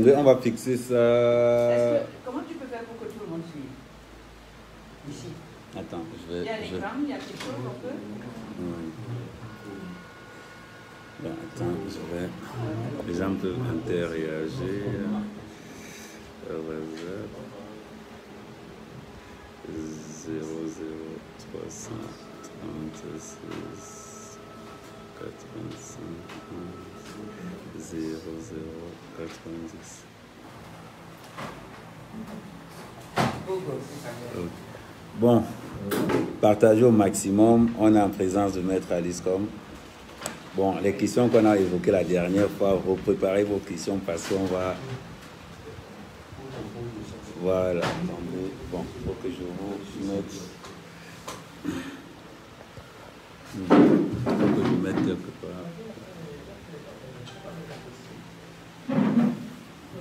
voudrais, on va fixer ça. Comment tu peux faire pour que tout le monde suive? Ici. Attends, je vais. Il y a l'écran, il y a quelque chose, on peut. Bon, attends, je vais. Les gens peuvent interréagir. WhatsApp 00336 85 0090. Bon, partagez au maximum. On est en présence de Maître Aliscom. Bon, les questions qu'on a évoquées la dernière fois, vous préparez vos questions parce qu'on va... Voilà, attendez. Bon, il faut que je vous mette... Il faut que je mette quelque part.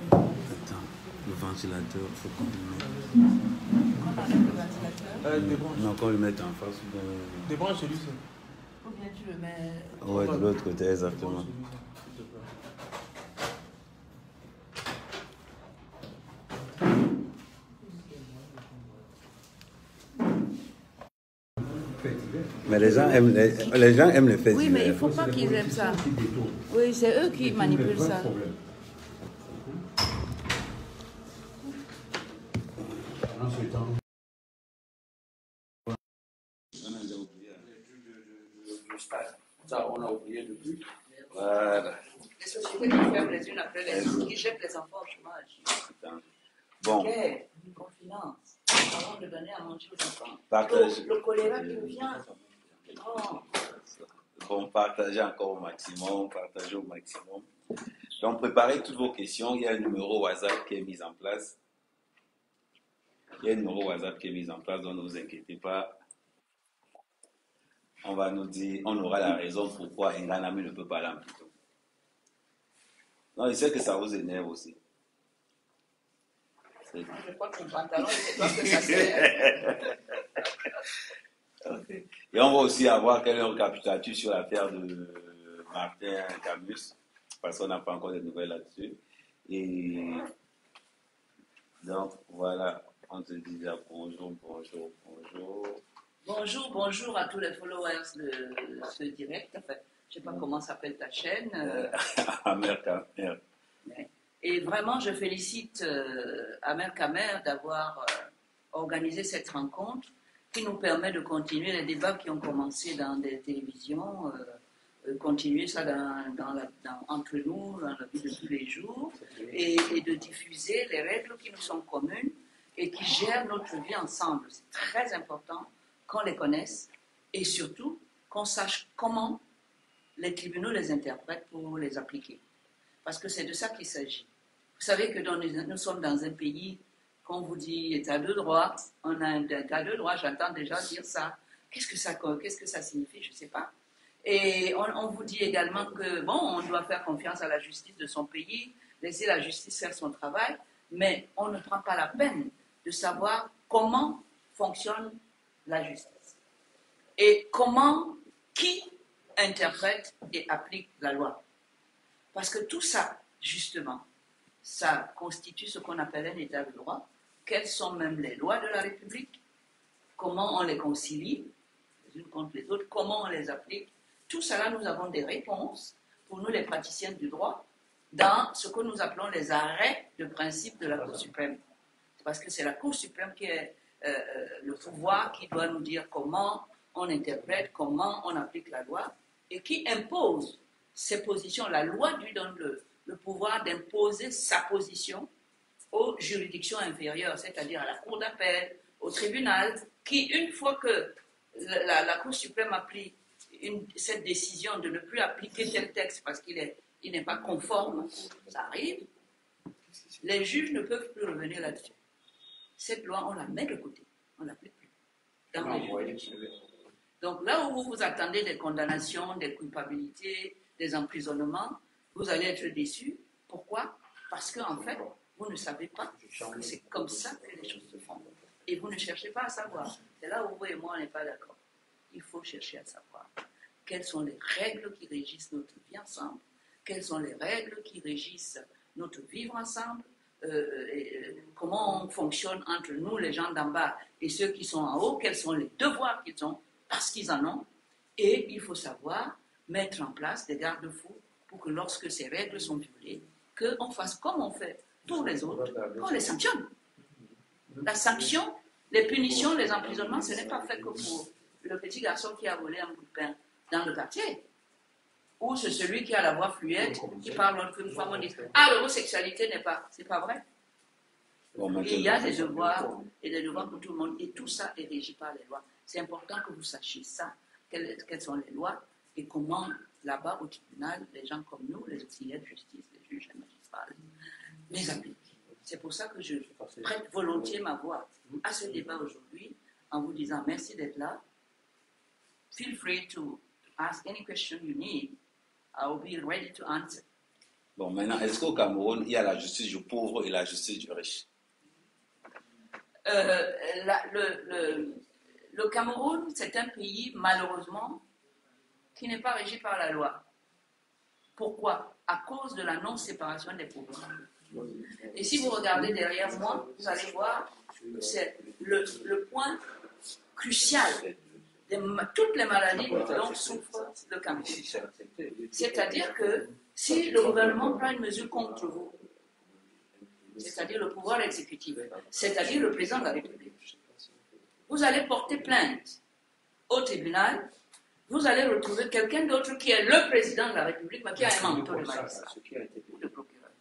Attends, le ventilateur, il faut qu'on le mette. Non, qu'on le mette en face. Débranche celui-ci. Ou bien tu le mets... Ouais, de l'autre côté, exactement. Mais les gens aiment les faits divers. Oui, mais il ne faut pas qu'ils aiment ça. Oui, c'est eux qui manipulent ça. Ça, on a oublié depuis. Voilà. Les sociétés qui ferment les unes après les autres, qui jettent les enfants au chômage. Bon. Ok, on finance. Avant de donner à manger aux enfants. Partage. Le choléra qui vient. Oh. Bon, partagez encore au maximum, Donc, préparez toutes vos questions. Il y a un numéro WhatsApp qui est mis en place. Donc ne vous inquiétez pas. On va nous dire, on aura la raison pourquoi Nganami ne peut pas aller en plutôt. Non, je sais que ça vous énerve aussi. Je crois que mon pantalon, c'est pas que ça sert. Okay. Et on va aussi avoir quel récapitulatif sur l'affaire de Martin Camus, parce qu'on n'a pas encore de nouvelles là-dessus. Et donc, voilà, on te dit bonjour. Bonjour à tous les followers de ce direct. Enfin, je ne sais pas comment s'appelle ta chaîne. Amer Kamer. Et vraiment, je félicite Amer Kamer d'avoir organisé cette rencontre qui nous permet de continuer les débats qui ont commencé dans des télévisions, continuer ça entre nous, dans la vie de tous les jours, et de diffuser les règles qui nous sont communes et qui gèrent notre vie ensemble. C'est très important qu'on les connaisse et surtout qu'on sache comment les tribunaux les interprètent pour les appliquer. Parce que c'est de ça qu'il s'agit. Vous savez que nous sommes dans un pays, qu'on vous dit état de droit, on a un état de droit, j'entends déjà dire ça. Qu'est-ce que ça signifie? Je ne sais pas. Et on vous dit également que, bon, on doit faire confiance à la justice de son pays, laisser la justice faire son travail, mais on ne prend pas la peine de savoir comment fonctionne la justice. Et qui interprète et applique la loi. Parce que tout ça, justement, ça constitue ce qu'on appelle un état de droit. Quelles sont même les lois de la République? Comment on les concilie, les unes contre les autres? Comment on les applique? Tout cela, nous avons des réponses, pour nous les praticiens du droit, dans ce que nous appelons les arrêts de principe de la Cour suprême. Parce que c'est la Cour suprême qui est le pouvoir qui doit nous dire comment on interprète, comment on applique la loi, et qui impose ses positions. La loi lui donne le pouvoir d'imposer sa position aux juridictions inférieures, c'est-à-dire à la Cour d'appel, au tribunal, qui, une fois que la Cour suprême a pris cette décision de ne plus appliquer tel texte parce qu'il n'est pas conforme, ça arrive, les juges ne peuvent plus revenir là-dessus. Cette loi, on la met de côté, on ne l'applique plus dans les juridictions. Donc là où vous vous attendez des condamnations, des culpabilités, des emprisonnements, vous allez être déçus. Pourquoi? Parce qu'en fait, vous ne savez pas que c'est comme ça que les choses se font. Et vous ne cherchez pas à savoir. C'est là où vous et moi, on n'est pas d'accord. Il faut chercher à savoir quelles sont les règles qui régissent notre vie ensemble, quelles sont les règles qui régissent notre vivre ensemble, comment on fonctionne entre nous, les gens d'en bas, et ceux qui sont en haut, quels sont les devoirs qu'ils ont, parce qu'ils en ont, et il faut savoir mettre en place des garde-fous pour que lorsque ces règles sont violées, qu'on fasse comme on fait pour les autres, qu'on les sanctionne. La sanction, les punitions, les emprisonnements, ce n'est pas fait que pour le petit garçon qui a volé un bout de pain dans le quartier, ou c'est celui qui a la voix fluette, qui parle l'autre une fois, on dit « Ah, l'homosexualité n'est pas... » C'est pas vrai. Il y a des devoirs et des devoirs pour tout le monde, et tout ça est régi par les lois. C'est important que vous sachiez ça, quelles sont les lois, et comment, là-bas, au tribunal, les gens comme nous, les auxiliaires de justice, les juges, les magistrats, les appliquent. C'est pour ça que je prête volontiers ma voix à ce débat aujourd'hui, en vous disant merci d'être là. Feel free to ask any question you need. I will be ready to answer. Bon, maintenant, est-ce qu'au Cameroun, il y a la justice du pauvre et la justice du riche? Le Cameroun, c'est un pays, malheureusement, qui n'est pas régi par la loi. Pourquoi? À cause de la non-séparation des pouvoirs. Et si vous regardez derrière moi, vous allez voir que c'est le point crucial de toutes les maladies dont souffre le Cameroun. C'est-à-dire que si le gouvernement prend une mesure contre vous, c'est-à-dire le pouvoir exécutif, c'est-à-dire le président de la République, vous allez porter plainte au tribunal, vous allez retrouver quelqu'un d'autre qui est le président de la République, mais qui a un manteau de magistrat ou de procureur.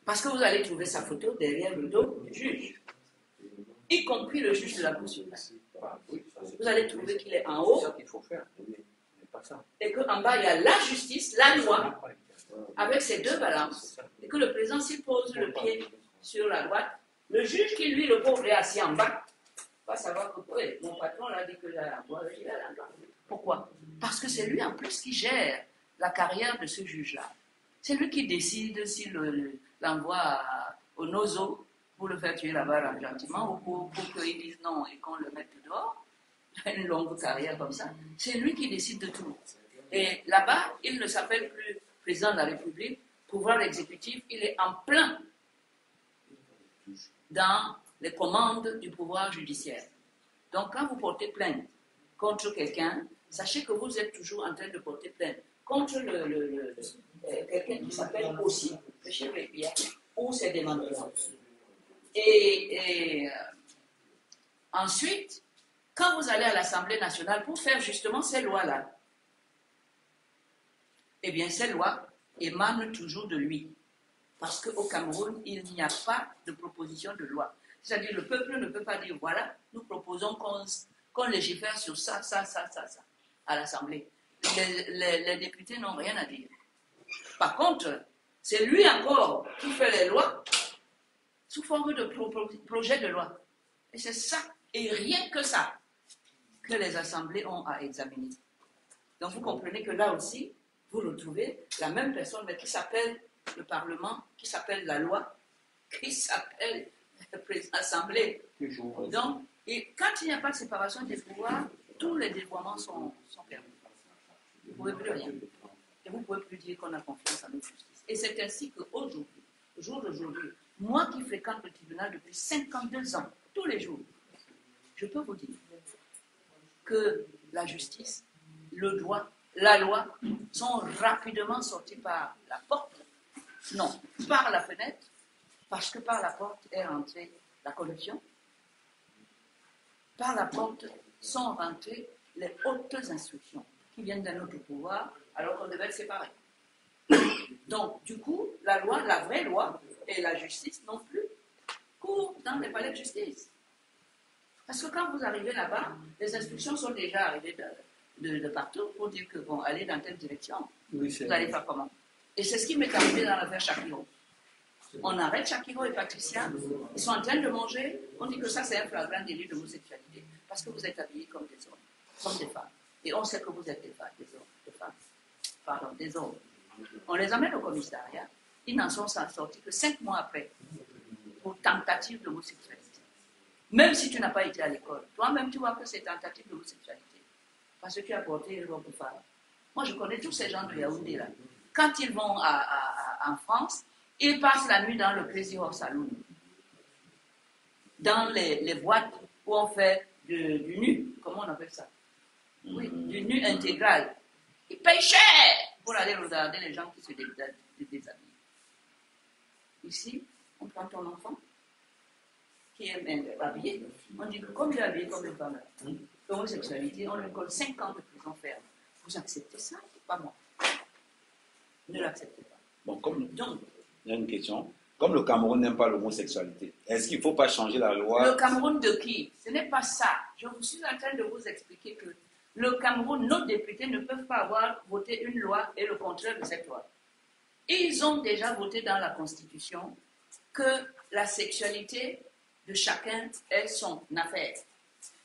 Parce que vous allez trouver sa photo derrière le dos du juge, y compris le juge de la Cour suprême. Vous allez trouver qu'il est en haut, et qu'en bas il y a la justice, la loi, avec ses deux balances, et que le président s'y pose le pied sur la droite, le juge qui lui, le pauvre, est assis en bas, va savoir que oui, mon patron l'a dit que j'ai la droite, il a la droite. Pourquoi? Parce que c'est lui en plus qui gère la carrière de ce juge-là. C'est lui qui décide si l'envoie au nozo pour le faire tuer là-bas gentiment ou pour qu'il dise non et qu'on le mette dehors. Une longue carrière comme ça. C'est lui qui décide de tout. Et là-bas, il ne s'appelle plus président de la République, pouvoir exécutif, il est en plein dans les commandes du pouvoir judiciaire. Donc, quand vous portez plainte contre quelqu'un, sachez que vous êtes toujours en train de porter plainte contre quelqu'un qui s'appelle aussi le chef de l'EPIA ou ses démembrements. Et ensuite, quand vous allez à l'Assemblée nationale pour faire justement ces lois-là, eh bien, ces lois émanent toujours de lui. Parce qu'au Cameroun, il n'y a pas de proposition de loi. C'est-à-dire, le peuple ne peut pas dire, voilà, nous proposons qu'on légifère sur ça, à l'Assemblée. Les députés n'ont rien à dire. Par contre, c'est lui encore qui fait les lois sous forme de projet de loi. Et c'est ça, et rien que ça, que les assemblées ont à examiner. Donc vous comprenez que là aussi, vous retrouvez la même personne, mais qui s'appelle le Parlement, qui s'appelle la loi, qui s'appelle l'Assemblée. Donc, et quand il n'y a pas de séparation des pouvoirs, tous les dévoiements sont permis. Vous ne pouvez plus rien. Et vous ne pouvez plus dire qu'on a confiance en notre justice. Et c'est ainsi qu'aujourd'hui, au jour d'aujourd'hui, moi qui fréquente le tribunal depuis 52 ans, tous les jours, je peux vous dire que la justice, le droit, la loi sont rapidement sortis par la porte. Non, par la fenêtre, parce que par la porte est rentrée la corruption. Par la porte sont rentrées les hautes instructions qui viennent d'un autre pouvoir, alors qu'on devait être séparés. Donc, du coup, la loi, la vraie loi, et la justice non plus, courent dans les palais de justice. Parce que quand vous arrivez là-bas, les instructions sont déjà arrivées de partout pour dire que, bon, allez dans telle direction. Oui, vous allez faire comment? Et c'est ce qui m'est arrivé dans l'affaire Chakiro. On arrête Chakiro et Patricia, ils sont en train de manger, on dit que ça c'est un flagrant délit d'homosexualité, parce que vous êtes habillés comme des hommes, comme des femmes. Et on sait que vous êtes des femmes, des hommes. On les amène au commissariat, ils n'en sont sortis que 5 mois après, pour tentative d'homosexualité. Même si tu n'as pas été à l'école, toi-même tu vois que c'est tentative d'homosexualité, parce que tu as porté une robe de femme. Moi je connais tous ces gens de Yaoundé là. quand ils vont en France, ils passent la nuit dans le Crazy Horse Saloon, dans les boîtes où on fait du nu, comment on appelle ça? Oui, du nu intégral. Ils payent cher pour aller regarder les gens qui se déshabillent. Ici, on prend ton enfant qui est habillé, on dit que comme il est habillé comme une femme, l'homosexualité, on lui colle 5 ans de prison ferme. Vous acceptez ça? Pas moi. Ne l'acceptez pas. Bon, comme Donc, il y a une question. Comme le Cameroun n'aime pas l'homosexualité, est-ce qu'il ne faut pas changer la loi? Le Cameroun de qui? Ce n'est pas ça. Je vous suis en train de vous expliquer que le Cameroun, nos députés ne peuvent pas avoir voté une loi et le contraire de cette loi. Ils ont déjà voté dans la Constitution que la sexualité de chacun est son affaire.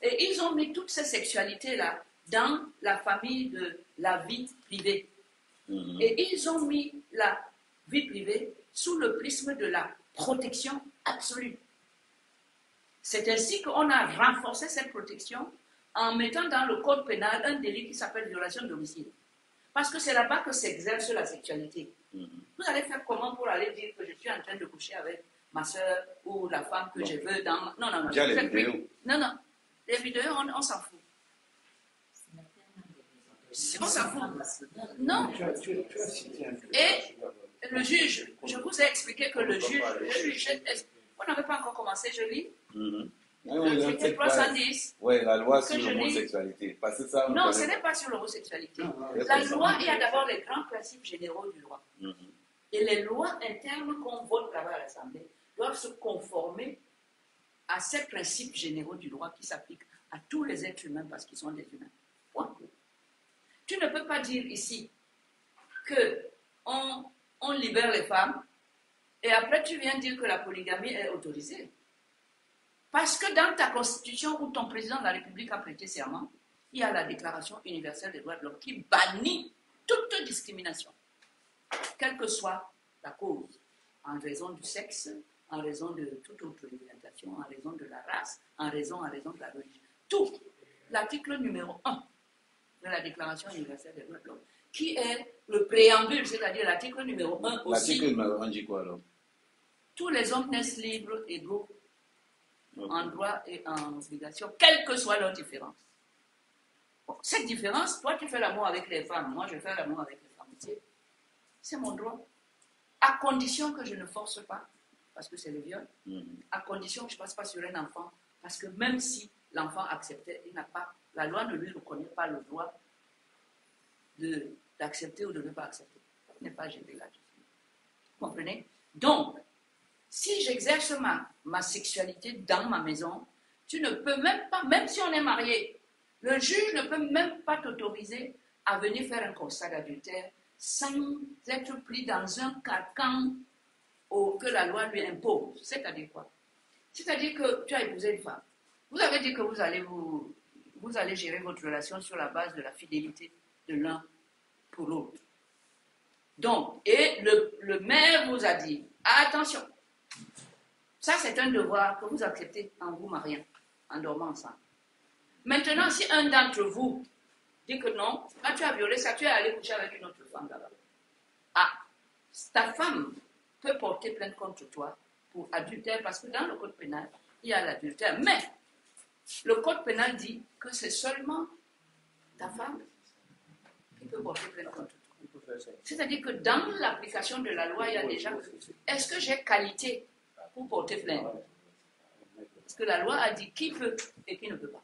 Et ils ont mis toutes ces sexualités-là dans la famille de la vie privée. Et ils ont mis la vie privée sous le prisme de la protection absolue. C'est ainsi qu'on a renforcé cette protection en mettant dans le code pénal un délit qui s'appelle violation de domicile. Parce que c'est là-bas que s'exerce la sexualité. Vous allez faire comment pour aller dire que je suis en train de coucher avec ma soeur ou la femme que je veux dans... Non, non, non. Déjà les vidéos. Non, non. Les vidéos, on s'en fout. On s'en fout. Non. Et le juge, je vous ai expliqué que le juge, vous n'avez pas encore commencé, je lis. L'article 310. Oui, la loi sur l'homosexualité. Non, ce n'est pas sur l'homosexualité. La loi, il y a d'abord les grands principes généraux du droit. Et les lois internes qu'on vote là-bas à l'Assemblée doivent se conformer à ces principes généraux du droit qui s'appliquent à tous les êtres humains parce qu'ils sont des humains. Point. Tu ne peux pas dire ici qu'on libère les femmes et après tu viens dire que la polygamie est autorisée. Parce que dans ta constitution où ton président de la République a prêté serment, il y a la Déclaration universelle des droits de l'homme qui bannit toute discrimination, quelle que soit la cause, en raison du sexe, en raison de toute autre orientation, en raison de la race, en raison de la religion. Tout. L'article numéro 1 de la Déclaration universelle des droits de l'homme, qui est le préambule, c'est-à-dire l'article numéro 1 aussi. L'article numéro 1 dit quoi alors? Tous les hommes naissent libres, égaux, en droit et en obligation, quelle que soit leur différence. Bon, cette différence, toi tu fais l'amour avec les femmes, moi je fais l'amour avec les femmes. C'est mon droit. À condition que je ne force pas, parce que c'est le viol, à condition que je ne passe pas sur un enfant, parce que même si l'enfant acceptait, il n'a pas, la loi ne lui reconnaît pas le droit d'accepter ou de ne pas accepter. Il n'est pas géré là-dessus. Vous comprenez? Donc, si j'exerce ma sexualité dans ma maison, tu ne peux même pas, même si on est marié, le juge ne peut même pas t'autoriser à venir faire un constat d'adultère sans être pris dans un carcan que la loi lui impose. C'est-à-dire quoi? C'est-à-dire que tu as épousé une femme. Vous avez dit que vous allez gérer votre relation sur la base de la fidélité de l'un pour l'autre. Donc, et le maire vous a dit, attention, ça c'est un devoir que vous acceptez en vous mariant, en dormant ensemble. Maintenant, si un d'entre vous dit que non, quand tu as violé ça, tu es allé coucher avec une autre femme là-bas. Ah, ta femme peut porter plainte contre toi pour adultère, parce que dans le code pénal, il y a l'adultère. Mais le code pénal dit que c'est seulement ta femme qui peut porter plainte contre toi. C'est-à-dire que dans l'application de la loi, il y a déjà... Est-ce que j'ai qualité pour porter plainte? Parce que la loi a dit qui peut et qui ne peut pas.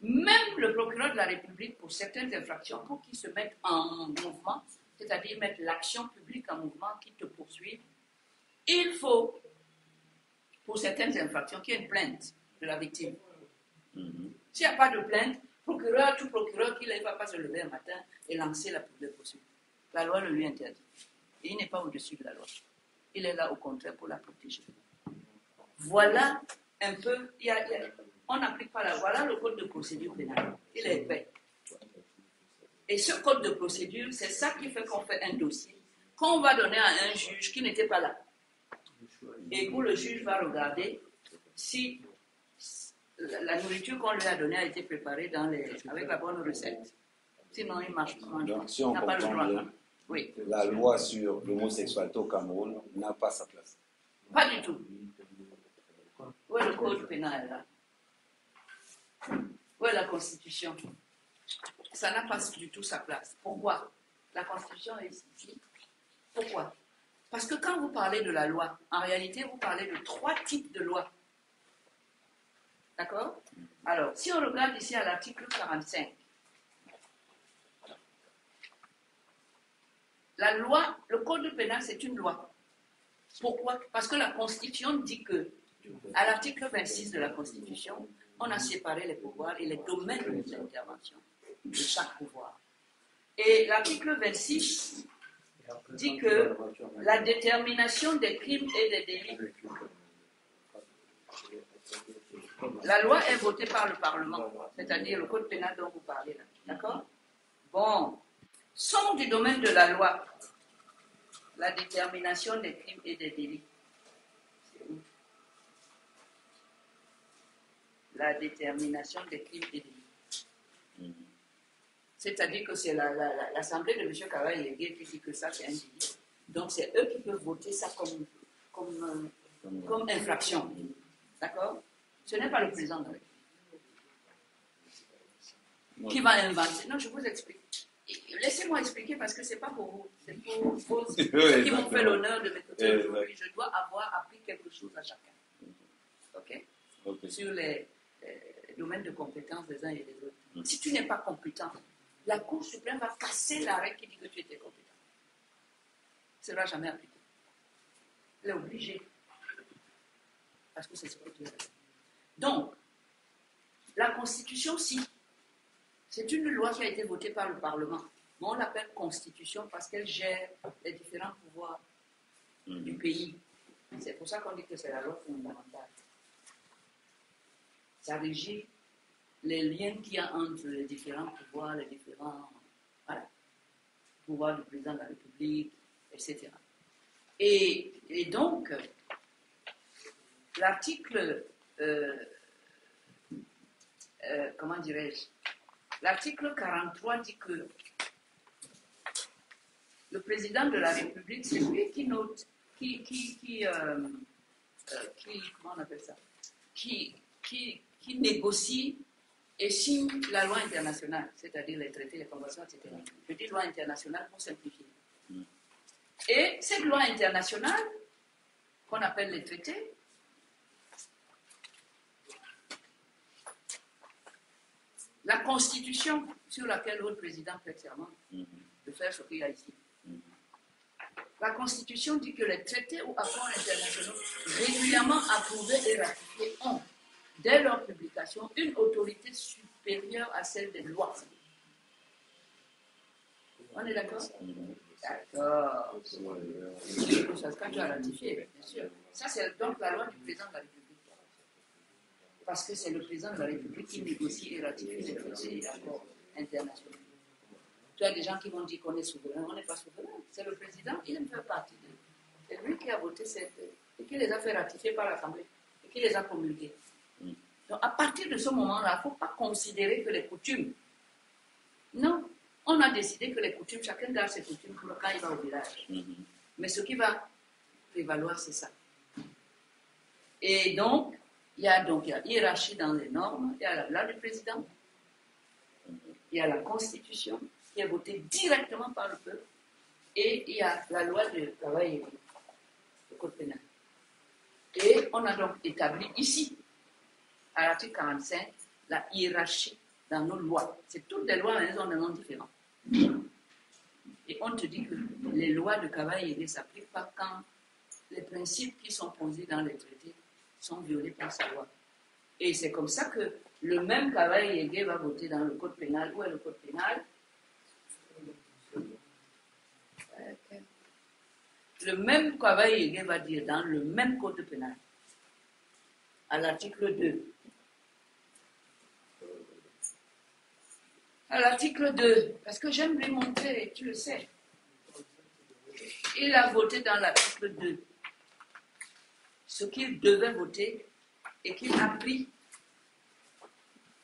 Même le procureur de la République, pour certaines infractions, pour qu'ils se mettent en mouvement, c'est-à-dire mettre l'action publique en mouvement, qui te poursuivent, il faut, pour certaines infractions, qu'il y ait une plainte de la victime. S'il n'y a pas de plainte, tout procureur qui ne va pas se lever un matin et lancer la poursuite. La loi le lui interdit. Et il n'est pas au-dessus de la loi. Il est là, au contraire, pour la protéger. Voilà un peu... on n'applique pas la... Voilà le code de procédure pénale. Il est épais. Et ce code de procédure, c'est ça qui fait qu'on fait un dossier qu'on va donner à un juge qui n'était pas là. Et où le juge va regarder si la nourriture qu'on lui a donnée a été préparée avec la bonne recette. Sinon, il ne marche pas. Donc, si on n'a pas le comprend droit. bien, Oui. la loi sur l'homosexualité au Cameroun n'a pas sa place. Pas du tout. Où est le code pénal là? Où est la Constitution? Ça n'a pas du tout sa place. Pourquoi? La Constitution est ici. Pourquoi? Parce que quand vous parlez de la loi, en réalité, vous parlez de 3 types de lois. D'accord? Alors, si on regarde ici à l'article 45, la loi, le code pénal, c'est une loi. Pourquoi? Parce que la Constitution dit que, à l'article 26 de la Constitution, on a séparé les pouvoirs et les domaines d'intervention de chaque pouvoir. Et l'article 26 dit que la détermination des crimes et des délits, la loi est votée par le Parlement, c'est-à-dire le code pénal dont vous parlez là. D'accord? Bon, sont du domaine de la loi la détermination des crimes et des délits. C'est où? La détermination des crimes et délits. C'est-à-dire que c'est l'Assemblée de M. Kavaye qui dit que ça c'est un délit. Donc c'est eux qui peuvent voter ça comme infraction. D'accord? Ce n'est pas le président de la République qui va inventer. Non, je vous explique. Laissez-moi expliquer parce que ce n'est pas pour vous. C'est pour ceux qui m'ont fait l'honneur de m'écouter aujourd'hui. Je dois avoir appris quelque chose à chacun. OK? Sur les domaines de compétences des uns et des autres. Si tu n'es pas compétent, la Cour suprême va casser l'arrêt qui dit que tu étais compétent. Ça ne sera jamais appliqué. Elle est obligée. Parce que c'est ce que tu veux. Donc, la Constitution, si, c'est une loi qui a été votée par le Parlement. Mais on l'appelle Constitution parce qu'elle gère les différents pouvoirs du pays. C'est pour ça qu'on dit que c'est la loi fondamentale. Ça régit les liens qu'il y a entre les différents pouvoirs, les différents pouvoirs du président de la République, etc. Et donc, l'article, comment dirais-je, l'article 43 dit que le président de la République, c'est lui qui note, comment on appelle ça, qui négocie et signe la loi internationale, c'est-à-dire les traités, les conventions, etc. Je dis loi internationale pour simplifier. Et cette loi internationale, qu'on appelle les traités, la Constitution sur laquelle le président fait serment de faire ce qu'il y a ici. La Constitution dit que les traités ou accords internationaux régulièrement approuvés et ratifiés ont, dès leur publication, une autorité supérieure à celle des lois. On est d'accord? D'accord. Quand tu as ratifié, bien sûr. Ça, c'est donc la loi du président de la République. Parce que c'est le président de la République qui négocie et ratifie les traités et accords internationaux. Tu as des gens qui vont dire qu'on est souverain, on n'est pas souverain. C'est le président, il en fait partie d'eux. C'est lui qui a voté et qui les a fait ratifier par l'Assemblée et qui les a promulgués. Donc à partir de ce moment-là, il ne faut pas considérer que les coutumes. Non, on a décidé que les coutumes, chacun garde ses coutumes pour quand il va au village. Mais ce qui va prévaloir, c'est ça. Et donc, il y a hiérarchie dans les normes, il y a la loi du président, il y a la Constitution qui est votée directement par le peuple, et il y a la loi de travail, le code pénal. Et on a donc établi ici, à l'article 45, la hiérarchie dans nos lois. C'est toutes les lois, mais elles ont des noms différents. Et on te dit que les lois de Kavaye ne s'appliquent pas quand les principes qui sont posés dans les traités sont violés par sa loi. Et c'est comme ça que le même Kavaye Yégué va voter dans le code pénal. Où est le code pénal? Le même Kavaye Yégué va dire dans le même code pénal, à l'article 2. À l'article 2, parce que j'aime lui montrer, tu le sais. Il a voté dans l'article 2 ce qu'il devait voter et qu'il a pris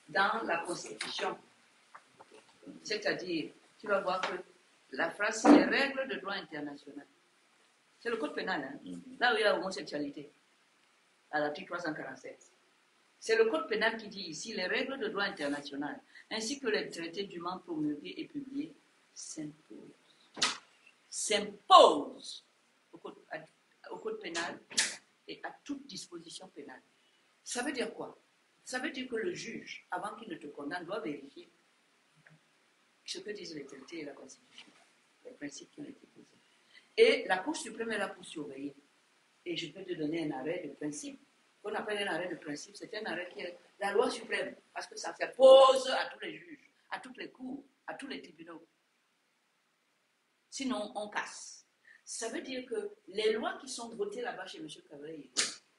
dans la Constitution. C'est-à-dire, tu vas voir que la phrase, c'est les règles de droit international. C'est le code pénal, hein? Là où il y a l'homosexualité, à l'article 347. C'est le code pénal qui dit ici, les règles de droit international, ainsi que les traités dûment promulgués et publiés, s'imposent au code pénal et à toute disposition pénale. Ça veut dire quoi? Ça veut dire que le juge, avant qu'il ne te condamne, doit vérifier ce que disent les traités et la Constitution, les principes qui ont été posés. Et la Cour suprême est là pour surveiller. Et je peux te donner un arrêt de principe. Qu'on appelle un arrêt de principe, c'est un arrêt qui est la loi suprême, parce que ça s'impose à tous les juges, à toutes les cours, à tous les tribunaux. Sinon, on casse. Ça veut dire que les lois qui sont votées là-bas chez M. Cavalier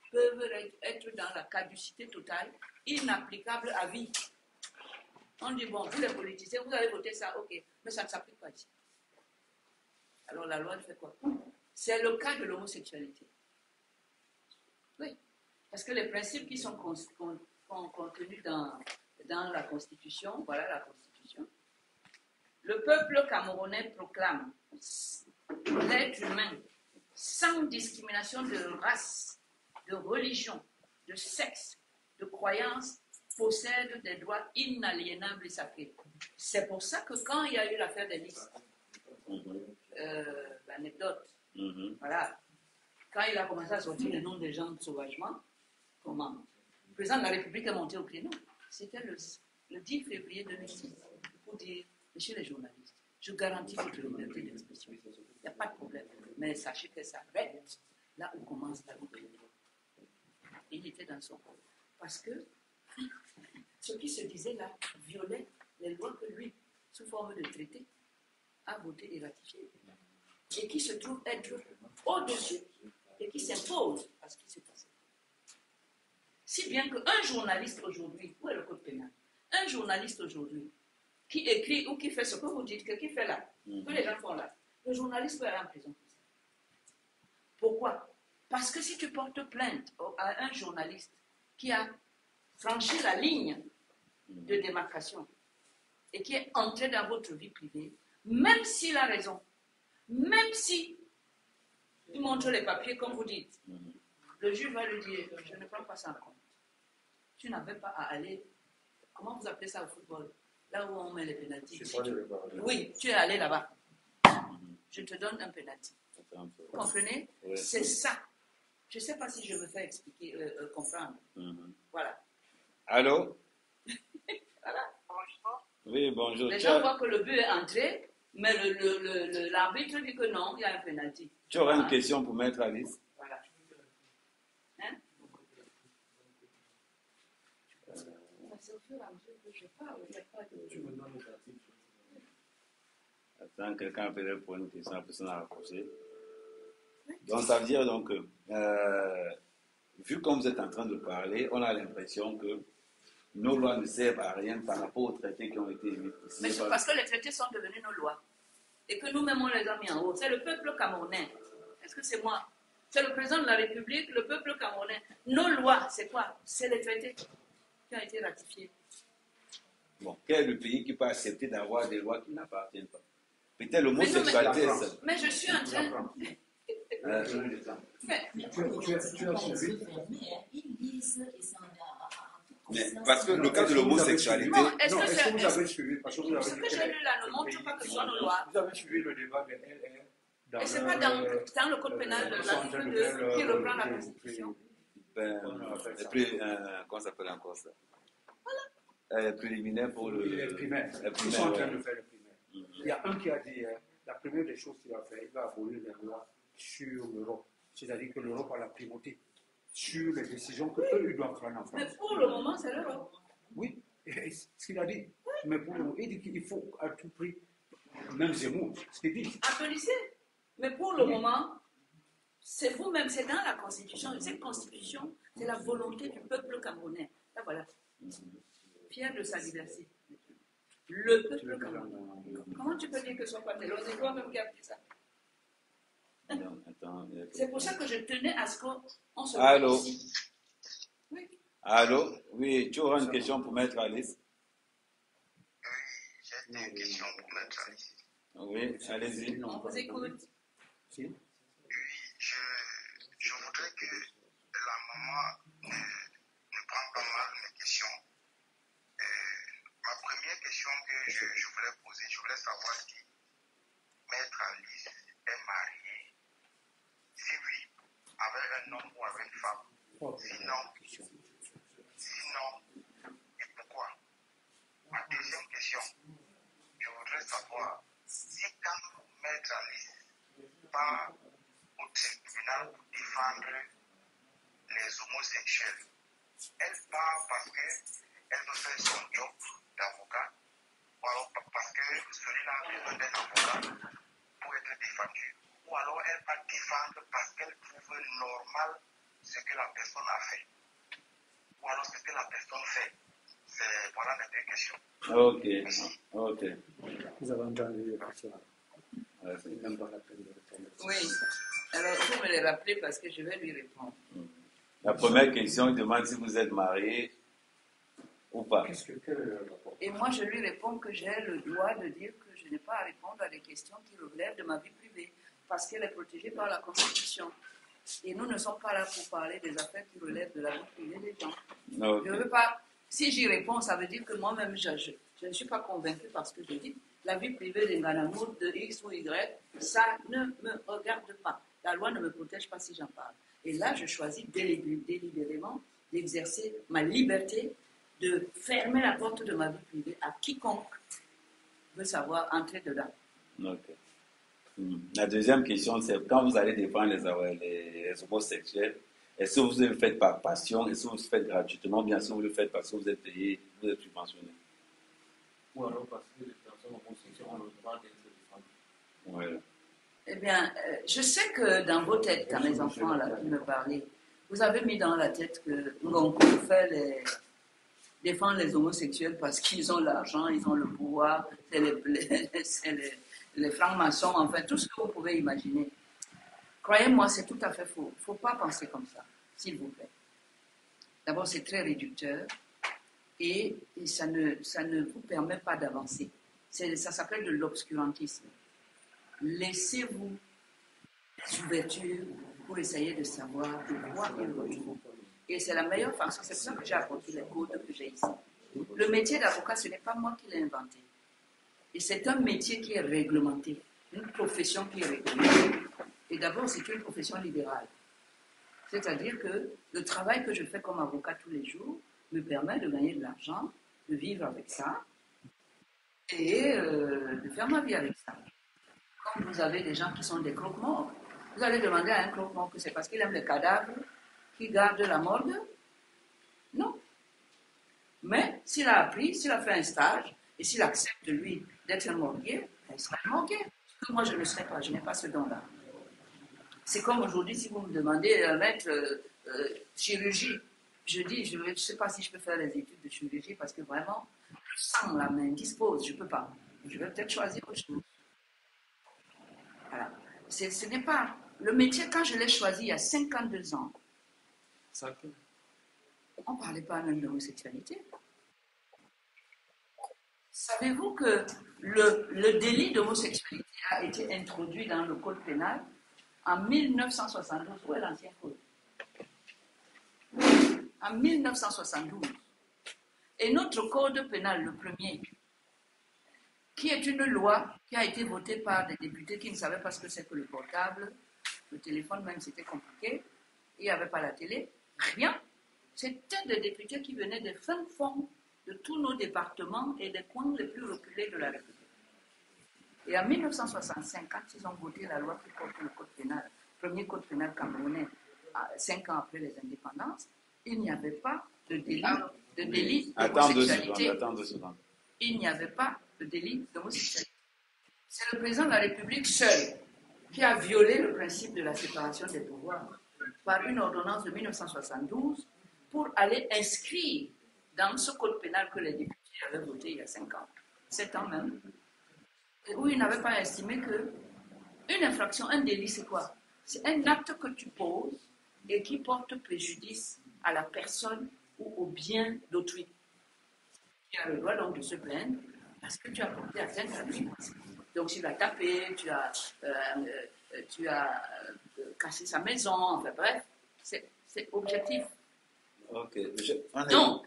peuvent être dans la caducité totale, inapplicables à vie. On dit, bon, vous les politiciens, vous avez voté ça, ok, mais ça ne s'applique pas ici. Alors la loi fait quoi? C'est le cas de l'homosexualité. Oui, parce que les principes qui sont contenus dans la Constitution, voilà la Constitution. Le peuple camerounais proclame l'être humain sans discrimination de race, de religion, de sexe, de croyance, possède des droits inaliénables et sacrés. C'est pour ça que quand il y a eu l'affaire des listes, l'anecdote, voilà, quand il a commencé à sortir le nom des gens sauvagement, comment? Le président de la République est monté au créneau. C'était le 10 février 2006 pour dire, messieurs les journalistes, je garantis votre liberté d'expression. Il n'y a pas de problème. Mais sachez que ça arrête là où commence la route. Il était dans son rôle. Parce que ce qui se disait là violait les lois que lui, sous forme de traité, a voté et ratifié. Et qui se trouve être au-dessus et qui s'impose à ce qui s'est passé. Si bien qu'un journaliste aujourd'hui, où est le code pénal? Un journaliste aujourd'hui qui écrit ou qui fait ce que vous dites, qui fait là, que les gens font là, le journaliste peut aller en prison pour ça. Pourquoi? Parce que si tu portes plainte à un journaliste qui a franchi la ligne de démarcation et qui est entré dans votre vie privée, même s'il a raison, même si il montre les papiers comme vous dites, le juge va lui dire, je ne prends pas ça en compte. Tu n'avais pas à aller, comment vous appelez ça au football? Là où on met les pénaltys. Oui, tu es allé là-bas. Je te donne un pénalty. Vous comprenez? Oui. C'est ça. Je ne sais pas si je me fais expliquer, comprendre. Voilà. Allô? Voilà. Bonjour. Oui, bonjour. Les gens voient que le but est entré, mais l'arbitre dit que non, il y a un pénalty. Tu aurais une question pour Maître Alice? Voilà. Hein? C'est au fur et à mesure que je parle, il n'y a pas de... Attends, quelqu'un appelle pour une question, la personne a rapproché. Donc, ça veut dire donc que, vu comme vous êtes en train de parler, on a l'impression que nos lois ne servent à rien par rapport aux traités qui ont été émis. Mais c'est parce que les traités sont devenus nos lois. Et que nous-mêmes, on les a mis en haut. C'est le peuple camerounais. Est-ce que c'est moi? C'est le président de la République, le peuple camerounais. Nos lois, c'est quoi? C'est les traités qui ont été ratifiés. Bon, quel est le pays qui peut accepter d'avoir des lois qui n'appartiennent pas? Peut-être l'homosexualité. Mais je suis en train... Mais parce que le cas de l'homosexualité... Bon, est-ce que vous avez suivi? Parce que ce que j'ai lu là ne montre pas que ce soit nos lois. Vous avez suivi le débat de LR. Et ce n'est pas dans le code pénal de l'article 2 qui reprend la Constitution. Comment ça s'appelle encore ça? Voilà. Préliminaire pour le... primaire. Ils sont en train de faire le primaire. Il y a un qui a dit, la première des choses qu'il va faire, il va abolir les lois sur l'Europe. C'est-à-dire que l'Europe a la primauté sur les décisions que eux ils doivent prendre en France. Mais pour le moment, c'est l'Europe. Oui, c'est ce qu'il a dit. Mais pour le moment, il dit qu'il faut à tout prix, même Zemmour, ce qu'il dit. Applaudissez. Mais pour le moment, c'est vous-même, c'est dans la Constitution. Cette Constitution, c'est la volonté du peuple camerounais. Là, voilà. Fier de sa liberté. Le peuple camerounais. Comment tu peux dire que ce n'est pas tes lois? C'est toi-même qui as fait ça. C'est pour ça que je tenais à ce qu'on se Allô? ici. Oui. Allô? Oui, tu auras une question pour Maître Alice? Oui, j'ai une question pour Maître Alice. Oui, allez-y. On vous écoute. Si. Oui, je voudrais que la maman ne prenne pas mal mes questions. Ma première question que je voulais poser, je voulais savoir si Maître Alice est mariée. Si oui, avec un homme ou avec une femme. Sinon, et pourquoi? Ma deuxième question, je voudrais savoir si quand Maître Alice part au tribunal pour défendre les homosexuels, elle part parce qu'elle veut faire son job d'avocat, ou alors parce que celui-là a besoin d'un avocat pour être défendu, ou alors elle va défendre parce qu'elle trouve normal ce que la personne a fait, ou alors ce que la personne fait. Voilà les deux questions. Ok, ok. Nous avons entendu les questions. Merci. Même pas la peine de répondre. Oui. Alors, il faut me les rappeler parce que je vais lui répondre. La première question, il demande si vous êtes marié ou pas. Quel est le rapport? Et moi, je lui réponds que j'ai le droit de dire que je n'ai pas à répondre à des questions qui relèvent de ma vie privée parce qu'elle est protégée par la Constitution. Et nous ne sommes pas là pour parler des affaires qui relèvent de la vie privée des gens. Ok. Je ne veux pas. Si j'y réponds, ça veut dire que moi-même, je ne suis pas convaincue par ce que je dis. La vie privée des Nganamour, de X ou Y, ça ne me regarde pas. La loi ne me protège pas si j'en parle. Et là, je choisis délibérément d'exercer ma liberté de fermer la porte de ma vie privée à quiconque veut savoir entrer dedans. Ok. La deuxième question, c'est quand vous allez défendre les homosexuels, est-ce que vous le faites par passion, est-ce que vous le faites gratuitement, bien sûr vous le faites parce que vous êtes payé, vous êtes subventionné. Ou alors parce que les personnes homosexuelles ont le droit d'être défendues. Voilà. Eh bien, je sais que dans vos têtes, à mes enfants là qui me parlaient, vous avez mis dans la tête que Ngongo défend les homosexuels parce qu'ils ont l'argent, ils ont le pouvoir, c'est les francs-maçons, enfin tout ce que vous pouvez imaginer. Croyez-moi, c'est tout à fait faux. Il ne faut pas penser comme ça, s'il vous plaît. D'abord, c'est très réducteur et ça ne vous permet pas d'avancer. Ça s'appelle de l'obscurantisme. Laissez-vous des ouvertures pour essayer de savoir de quoi il retourne. Et c'est la meilleure façon, c'est pour ça que j'ai apporté les codes que j'ai ici. Le métier d'avocat, ce n'est pas moi qui l'ai inventé. Et c'est un métier qui est réglementé, une profession qui est réglementée. Et d'abord, c'est une profession libérale. C'est-à-dire que le travail que je fais comme avocat tous les jours me permet de gagner de l'argent, de vivre avec ça et de faire ma vie avec ça. Comme vous avez des gens qui sont des croque-morts, vous allez demander à un croque-mort que c'est parce qu'il aime les cadavres qui garde la morgue? Non. Mais s'il a appris, s'il a fait un stage et s'il accepte lui d'être un morguier, il sera un morguier. Parce que moi je ne le serai pas, je n'ai pas ce don-là. C'est comme aujourd'hui, si vous me demandez mettre chirurgie, je dis, je ne sais pas si je peux faire les études de chirurgie parce que vraiment, le sang, la main dispose, je ne peux pas. Je vais peut-être choisir autre chose. Voilà. Ce n'est pas... Le métier, quand je l'ai choisi il y a 52 ans, on ne parlait pas même d'homosexualité. Savez-vous que le délit d'homosexualité a été introduit dans le code pénal en 1972? Où est l'ancien code? En 1972. Et notre code pénal, le premier, qui est une loi qui a été votée par des députés qui ne savaient pas ce que c'est que le portable, le téléphone même c'était compliqué, il n'y avait pas la télé, rien. C'était des députés qui venaient des fins fonds de tous nos départements et des coins les plus reculés de la République. Et en 1965, quand ils ont voté la loi qui porte le code pénal, premier code pénal camerounais, 5 ans après les indépendances, il n'y avait pas de délit d'homosexualité. Attends 2 secondes. Il n'y avait pas de délit d'homosexualité. C'est le président de la République seul qui a violé le principe de la séparation des pouvoirs par une ordonnance de 1972 pour aller inscrire dans ce code pénal que les députés avaient voté il y a 5 ans, 7 ans même, où ils n'avaient pas estimé que une infraction, un délit, c'est quoi? C'est un acte que tu poses et qui porte préjudice à la personne ou au bien d'autrui. Il a le droit donc de se plaindre parce que tu as porté atteinte à lui. Donc tu l'as tapé, tu as cassé sa maison, enfin bref, c'est objectif. Ok. Non.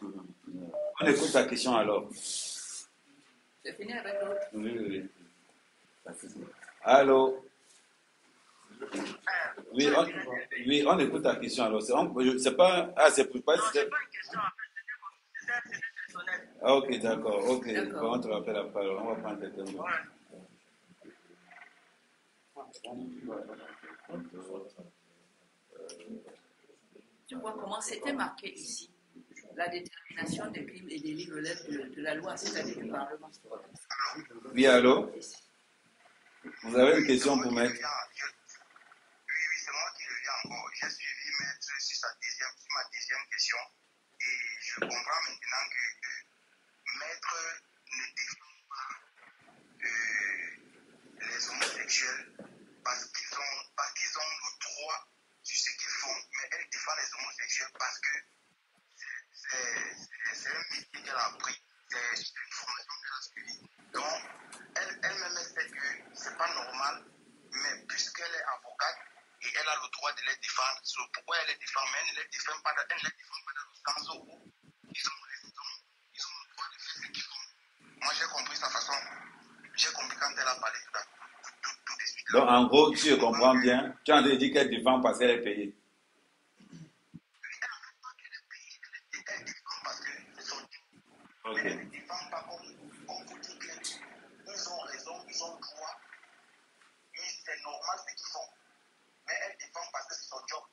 On écoute ta question alors. C'est fini avec l'autre. Oui. Allô? Oui, on écoute ta question alors. C'est pas. Ah, c'est pour pas. Non, c'est pas une question, en fait, c'était personnel. Ah, ok, d'accord. Ok. D'accord. Bon, on te rappelle après. On va prendre quelqu'un d'autre. Ouais. Tu vois comment c'était marqué ici. La détermination des crimes et délits relève de la loi, c'est-à-dire du Parlement. Oui, allô? Vous avez une question pour mettre? Oui, c'est moi qui reviens encore. J'ai suivi maître sur ma deuxième question et je comprends maintenant que maître ne défend pas les homosexuels parce qu'ils ont le droit sur ce qu'ils font, mais elle défend les homosexuels parce que c'est un métier qu'elle a appris, c'est une formation qu'elle a suivie. Donc, elle-même sait que c'est pas normal, mais puisqu'elle est avocate et elle a le droit de les défendre, c'est pourquoi elle les défend, mais elle ne les défend pas dans le sens où ils ont le droit de faire ce qu'ils font. Moi, j'ai compris sa façon. J'ai compris quand elle a parlé tout de suite. Donc, en gros, si je comprends bien, tu as dit qu'elle défend parce qu'elle est payée. Elle défend parce que c'est son Dieu. Ok. Mais elle ne défend pas comme vous dites qu'ils ont raison, ils ont droit. Et c'est normal ce qu'ils font. Mais elle défend parce que c'est son job.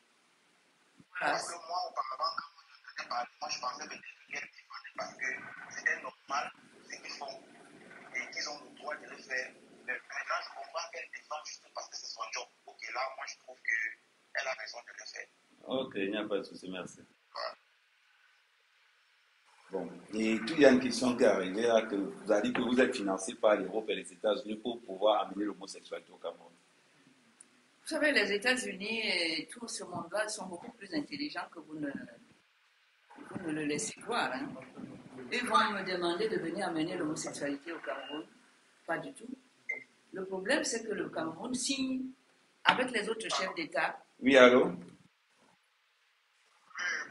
Voilà. Parce que moi, auparavant, quand je parlé, moi, je pensais que qu'elle défendait parce que c'était normal ce qu'ils font et qu'ils ont le droit de le faire. Mais maintenant, je comprends qu'elle défend juste parce que c'est son job. Ok, là, moi, je trouve qu'elle a raison de le faire. Ok, il n'y a pas de souci, merci. Voilà. Bon, et il y a une question qui est arrivée là, que vous avez dit que vous êtes financé par l'Europe et les États-Unis pour pouvoir amener l'homosexualité au Cameroun. Vous savez, les États-Unis et tout ce monde-là sont beaucoup plus intelligents que vous ne le laissez croire. Hein. Ils vont me demander de venir amener l'homosexualité au Cameroun. Pas du tout. Le problème, c'est que le Cameroun signe avec les autres chefs d'État. Oui, allô? Oui,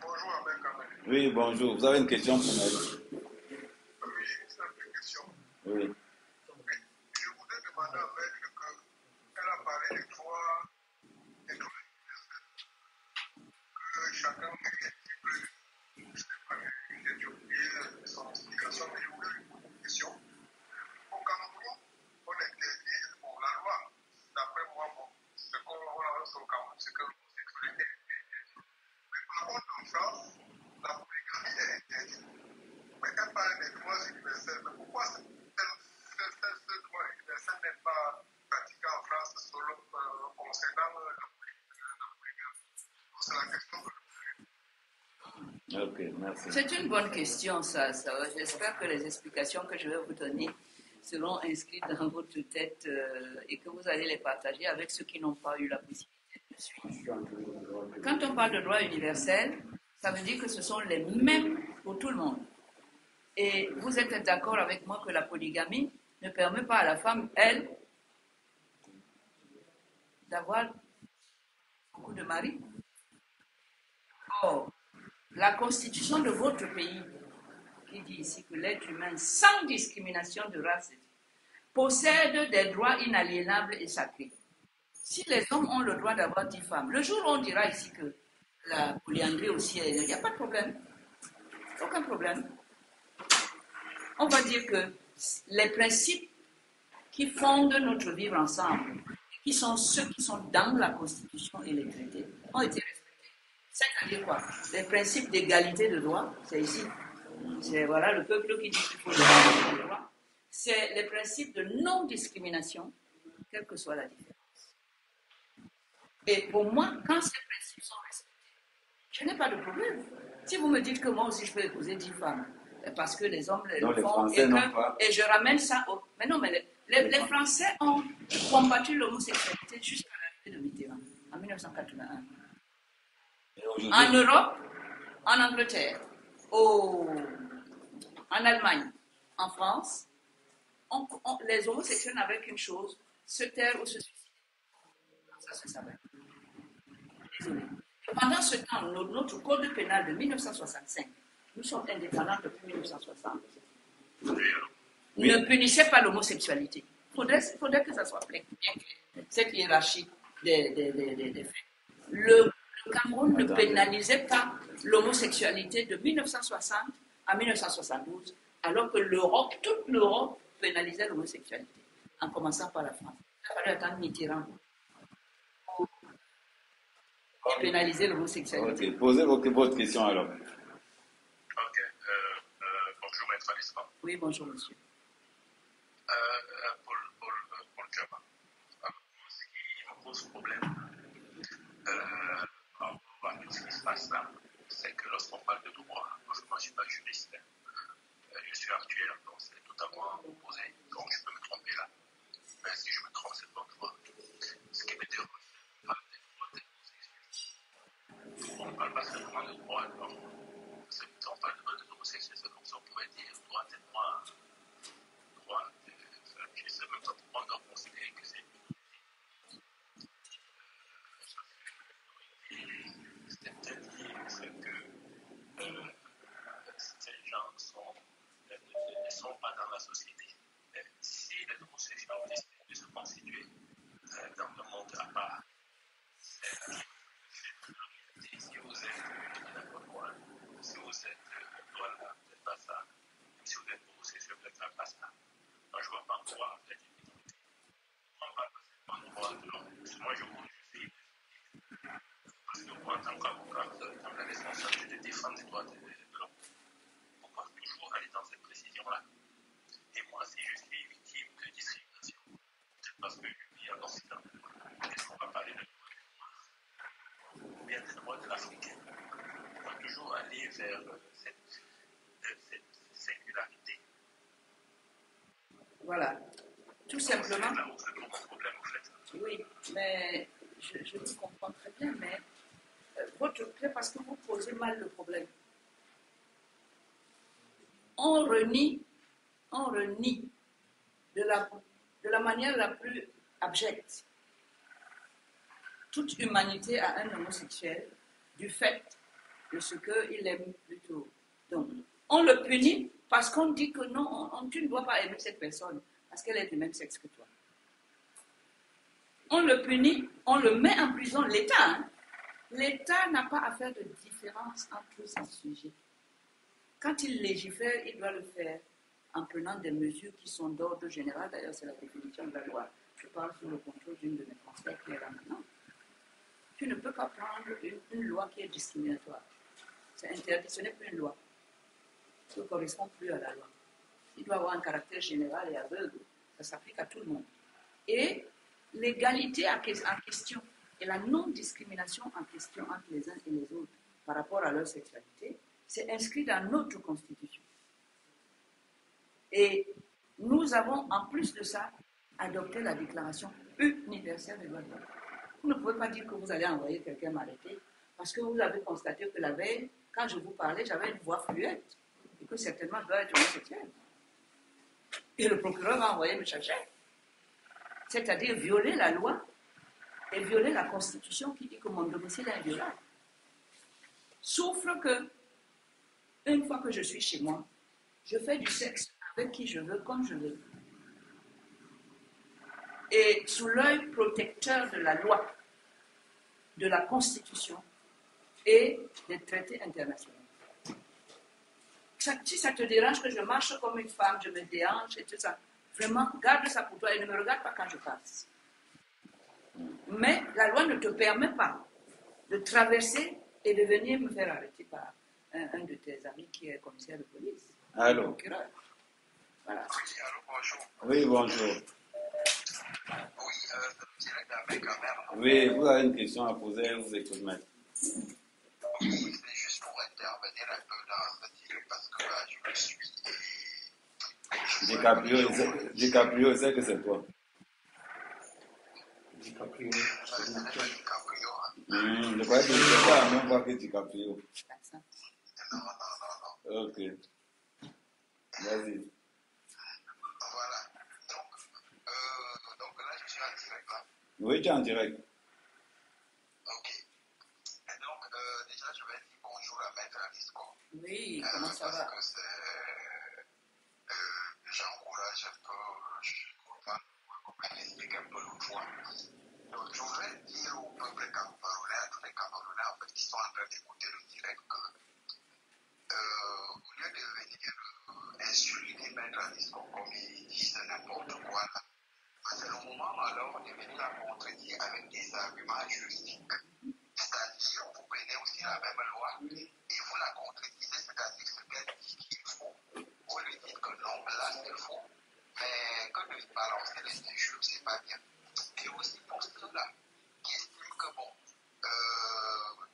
bonjour, Ahmed Kamel. Oui, bonjour. Vous avez une question pour moi? Oui, c'est une question. Oui. Je voudrais demander à Maître qu'elle a parlé des droits que chacun mérite, que je sais pas, j'ai oublié son explication, mais je voulais lui poser une question. Au Cameroun, on interdit pour la loi, d'après moi, ce qu'on a au Cameroun, c'est que l'homosexualité est interdite. Mais par contre, en France, la polygamie est interdite. Mais elle parle des droits universels. Mais pourquoi ce droit universel n'est pas pratiqué en France solo concernant la polygamie? C'est la question que Ok, merci. C'est une bonne question, ça. J'espère que les explications que je vais vous donner seront inscrites dans votre tête et que vous allez les partager avec ceux qui n'ont pas eu la possibilité de suivre. Quand on parle de droit universel, ça veut dire que ce sont les mêmes pour tout le monde. Et vous êtes d'accord avec moi que la polygamie ne permet pas à la femme, elle, d'avoir beaucoup de maris. Or, la constitution de votre pays, qui dit ici que l'être humain, sans discrimination de race, possède des droits inaliénables et sacrés. Si les hommes ont le droit d'avoir 10 femmes, le jour où on dira ici que la polyandrie aussi, il n'y a pas de problème. Aucun problème. On va dire que les principes qui fondent notre vivre ensemble, qui sont ceux qui sont dans la Constitution et les traités, ont été respectés. C'est-à-dire quoi? Les principes d'égalité de droit, c'est ici. C'est voilà, le peuple qui dit qu'il faut l'égalité de droit. C'est les principes de non-discrimination, quelle que soit la différence. Et pour moi, quand ces principes sont respectés, je n'ai pas de problème. Si vous me dites que moi aussi je peux épouser 10 femmes, parce que les hommes le Les font, Français n'ont pas. et je ramène ça au... Mais non, mais les Français ont combattu l'homosexualité jusqu'à l'arrivée de Mitterrand, en 1981. En Europe, en Angleterre, en Allemagne, en France, les homosexuels n'avaient qu'une chose, se taire ou se suicider. Ça se savait. Désolé. Pendant ce temps, notre code pénal de 1965, nous sommes indépendants depuis 1960, ne punissait pas l'homosexualité. Il faudrait que ça soit bien clair, cette hiérarchie des faits. Le Cameroun ne pénalisait pas l'homosexualité de 1960 à 1972, alors que toute l'Europe pénalisait l'homosexualité, en commençant par la France. Il a fallu attendre Mitterrand pour pénaliser l'homosexualité. Ok, posez votre question alors. Ok. Bonjour, maître Alisman. Oui, bonjour, monsieur. Pour le Jama. Ce qui me pose problème, ce qui se passe là, c'est que lorsqu'on parle de droit, moi je ne suis pas juriste, je suis actuel, donc c'est totalement opposé, donc je peux me tromper là. Mais si je me trompe, c'est de votre foi. Ce qui me dérange, c'est pas des droits des homosexuels. On ne parle pas seulement de droits, donc on parle de droits des homosexuels, c'est comme ça on pourrait dire droit des noirs, droit de. Je ne sais même pas pourquoi on doit considérer que c'est. C'est que ces gens ne sont pas dans la société. Si les homosexuels décident de se constituer dans le monde à part, si vous êtes d'accord, si vous êtes voilà, vous n'êtes pas ça, si vous êtes homosexuel, vous n'êtes pas ça. Moi, je ne vois pas pourquoi en fait. On ne parle pas de droit de l'homme. Moi, je suis. Parce que moi, en tant qu'avocat, vous avez la responsabilité de défendre les droits de l'homme. On va toujours aller dans cette précision-là. Et moi, si je suis victime de discrimination, c'est parce que je vis en Occident. Est-ce qu'on va parler de droits des Noirs ou bien des droits de l'Africain? On va toujours aller vers cette singularité. Voilà. Tout simplement. C'est là où se trouve mon problème, en fait. Oui, mais je vous comprends très bien, mais c'est parce que vous posez mal le problème. On renie de la manière la plus abjecte toute humanité à un homosexuel du fait de ce qu'il aime plutôt. Donc, on le punit parce qu'on dit que non, tu ne dois pas aimer cette personne parce qu'elle est du même sexe que toi. On le punit, on le met en prison. L'État n'a pas à faire de différence entre ces sujets. Quand il légifère, il doit le faire en prenant des mesures qui sont d'ordre général. D'ailleurs, c'est la définition de la loi. Je parle sous le contrôle d'une de mes conseillères qui est là maintenant. Tu ne peux pas prendre une loi qui est discriminatoire. C'est interdit, ce n'est plus une loi. Ça ne correspond plus à la loi. Il doit avoir un caractère général et aveugle. Ça s'applique à tout le monde. Et l'égalité en question et la non-discrimination en question entre les uns et les autres par rapport à leur sexualité, c'est inscrit dans notre Constitution. Et nous avons, en plus de ça, adopté la Déclaration universelle des droits de l'homme. Vous ne pouvez pas dire que vous allez envoyer quelqu'un m'arrêter parce que vous avez constaté que la veille, quand je vous parlais, j'avais une voix fluette et que certainement je dois être homosexuel. Et le procureur va envoyer me chercher. C'est-à-dire violer la loi et violer la Constitution qui dit que mon domicile est inviolable. Sauf que, une fois que je suis chez moi, je fais du sexe avec qui je veux, comme je veux. Et sous l'œil protecteur de la loi, de la Constitution et des traités internationaux. Si ça te dérange que je marche comme une femme, je me déhanche et tout ça, vraiment, garde ça pour toi et ne me regarde pas quand je passe. Mais la loi ne te permet pas de traverser et de venir me faire arrêter par un de tes amis qui est commissaire de police. Allô. Procureur. Voilà. Oui, allô, bonjour. Oui, bonjour. Oui, c'est la dame quand même. Oui, vous avez une question à poser, je vous écoute, maître. Oui, c'est juste pour intervenir un peu dans cette idée parce que là, je me suis. DiCaprio, c'est que c'est toi. DiCaprio. Je crois que c'est pas la même fois que DiCaprio. Non. Ok. Vas-y. Voilà. Oui, tu es en direct. Ok. Et donc, déjà, je vais dire bonjour à Maître Alisco. Oui, comment ça Parce va? que j'encourage un peu, je explique un peu l'autre fois. Donc, je voudrais dire au peuple camerounais, à tous les Camerounais en fait, qui sont en train d'écouter le direct, que au lieu de venir insulter Maître Alisco comme ils disent n'importe quoi, là, c'est le moment alors de venir la contredire avec des arguments juridiques. C'est-à-dire, vous prenez aussi la même loi et vous la contredisez, c'est-à-dire ce qu'elle dit qu'il faut. Vous lui dites que non, là c'est faux. Mais que de balancer les injures, c'est pas bien. Et aussi pour ceux-là qui estiment que bon,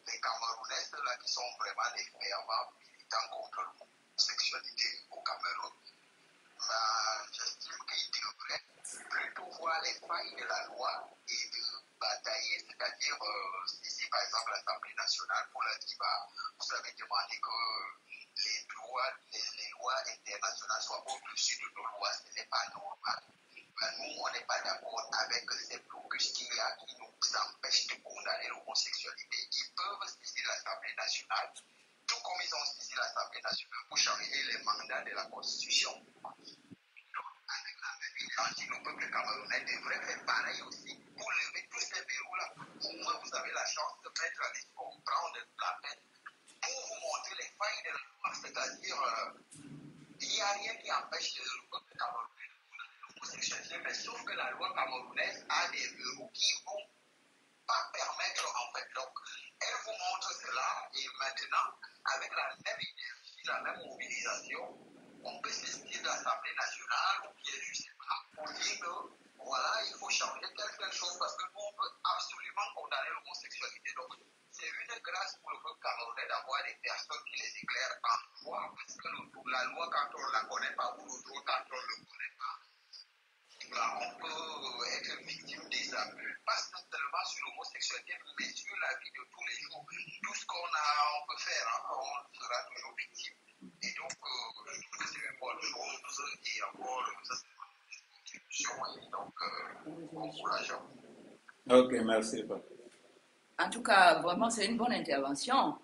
les Camerounais, ceux-là qui sont vraiment des fervents militants contre l'homosexualité au Cameroun, j'estime qu'il devrait plutôt voir les failles de la loi et de batailler, c'est-à-dire saisir par exemple l'Assemblée nationale pour leur dire, vous avez demandé que les lois internationales soient au-dessus de nos lois, ce n'est pas normal. Nous, on n'est pas d'accord avec ces blocus qu'il y a qui nous empêchent de condamner l'homosexualité. Ils peuvent saisir l'Assemblée nationale, tout comme ils ont saisi l'Assemblée nationale pour changer les mandats de la Constitution. Avec la même énergie, le peuple camerounais devrait faire pareil aussi pour lever tous ces verrous-là. Au moins, vous avez la chance de mettre à disposition, prendre la peine pour vous montrer les failles de la loi. C'est-à-dire, il n'y a rien qui empêche le peuple camerounais de condamner l'homosexualité, mais sauf que la loi camerounaise a des verrous qui ne vont pas permettre, en fait. Donc, elle vous montre cela, et maintenant, avec la même énergie, la même mobilisation, on peut saisir l'Assemblée nationale ou bien, je ne sais pas, pour dire que voilà, il faut changer quelque chose parce que nous, on peut absolument condamner l'homosexualité. Donc, c'est une grâce pour le peuple camerounais d'avoir des personnes qui les éclairent en loi, parce que la loi, quand on ne la connaît pas, ou le droit, quand on ne le connaît pas, on peut être victime des abus, pas seulement sur l'homosexualité, mais sur la vie de tous les jours. Tout ce on peut faire, on sera toujours victime. Et donc, je trouve que c'est une bonne chose, et encore, ça c'est une contribution, et donc, encourageant. Ok, merci. En tout cas, vraiment, c'est une bonne intervention.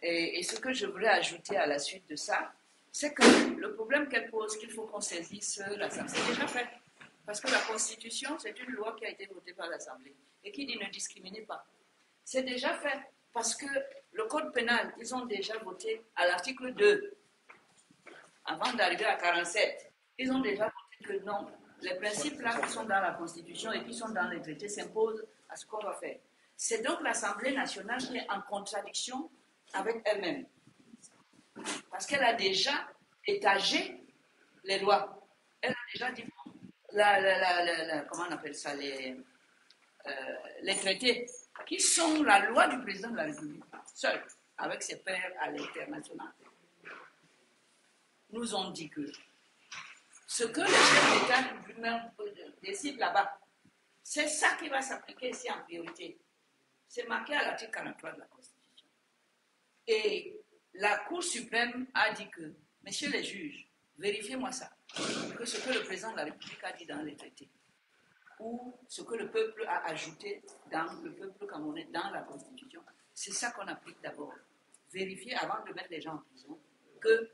Et ce que je voulais ajouter à la suite de ça, c'est que le problème qu'elle pose, qu'il faut qu'on saisisse l'Assemblée, c'est déjà fait. Parce que la Constitution, c'est une loi qui a été votée par l'Assemblée et qui dit ne discriminez pas. C'est déjà fait parce que le Code pénal, ils ont déjà voté à l'article 2, avant d'arriver à 47. Ils ont déjà voté que non, les principes là qui sont dans la Constitution et qui sont dans les traités s'imposent à ce qu'on va faire. C'est donc l'Assemblée nationale qui est en contradiction avec elle-même. Parce qu'elle a déjà étagé les lois. Elle a déjà dit, comment on appelle ça, les traités, qui sont la loi du président de la République, seul, avec ses pairs à l'international, nous ont dit que ce que le chef d'État lui-même décide là-bas, c'est ça qui va s'appliquer ici en priorité. C'est marqué à l'article 43 de la Constitution. Et la Cour suprême a dit que, messieurs les juges, vérifiez-moi ça, que ce que le président de la République a dit dans les traités, ou ce que le peuple a ajouté dans le peuple camerounais, dans la Constitution, c'est ça qu'on applique d'abord. Vérifiez avant de mettre les gens en prison que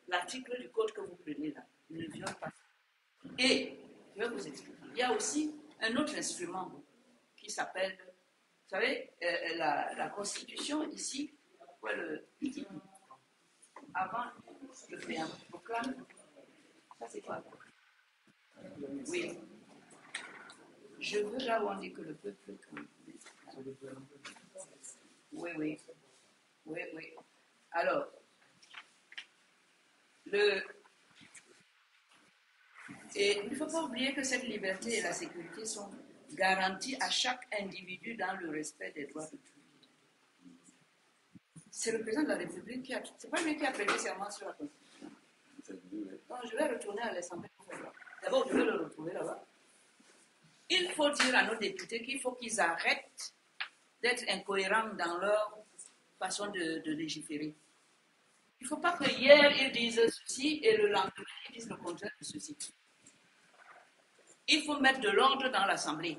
l'article du code que vous prenez là ne viole pas. Et, je vais vous expliquer, il y a aussi un autre instrument qui s'appelle, vous savez, la Constitution ici, avant le préambule, ça c'est quoi? Oui. Je veux là où on dit que le peuple... Oui. Alors, et il ne faut pas oublier que cette liberté et la sécurité sont garanties à chaque individu dans le respect des droits de tous. C'est le président de la République qui a... C'est pas lui qui a prêté serment sur la Constitution. Donc je vais retourner à l'Assemblée. D'abord, je vais le retrouver là-bas. Il faut dire à nos députés qu'il faut qu'ils arrêtent d'être incohérents dans leur façon de légiférer. Il ne faut pas que hier ils disent ceci et le lendemain ils disent le contraire de ceci. Il faut mettre de l'ordre dans l'Assemblée.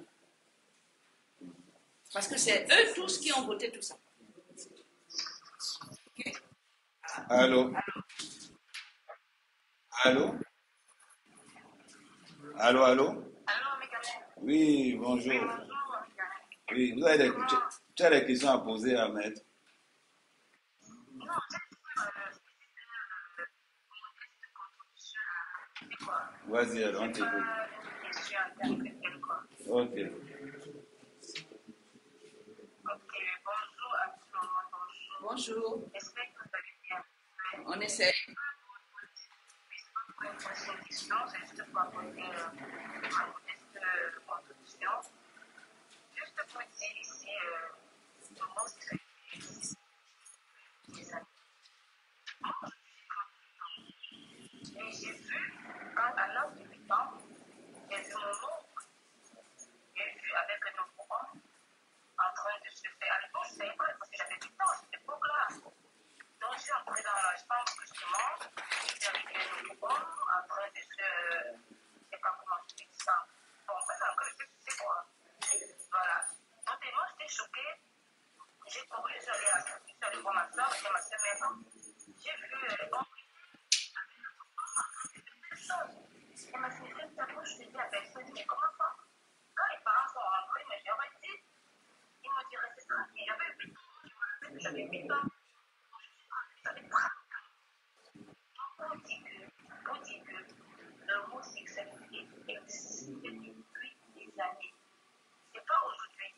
Parce que c'est eux tous qui ont voté tout ça. Okay. Allô? Allô? Allô, allô? Oui, bonjour. Oui, vous avez tu as des questions à poser à Maître? Vas-y, alors, on t'écoute. Ok. Bonjour. On essaie. J'ai vu, quand à l'âge de 8 ans, j'ai vu mon oncle, j'ai vu avec un enfant en train de se faire. À l'époque, je ne savais pas, parce que j'avais 8 ans à cette époque-là. Donc, je suis entrée dans la chambre, justement, j'étais avec un enfant en train de se. Je ne sais pas comment je dis ça. Bon, en fait, encore, je sais quoi. Voilà. Donc, tellement j'étais choquée, j'ai couru, je suis allée voir ma soeur, et ma soeur maintenant. J'ai vu et ma fille, je me dis à personne, mais comment ça? Quand les parents sont rentrés, mais j'aurais dit, ils m'ont dit restez tranquille. J'avais 8 ans, je me rappelle que j'avais 8 ans. J'avais 30 ans. Donc on dit que l'homosexualité existe depuis des années. C'est pas aujourd'hui.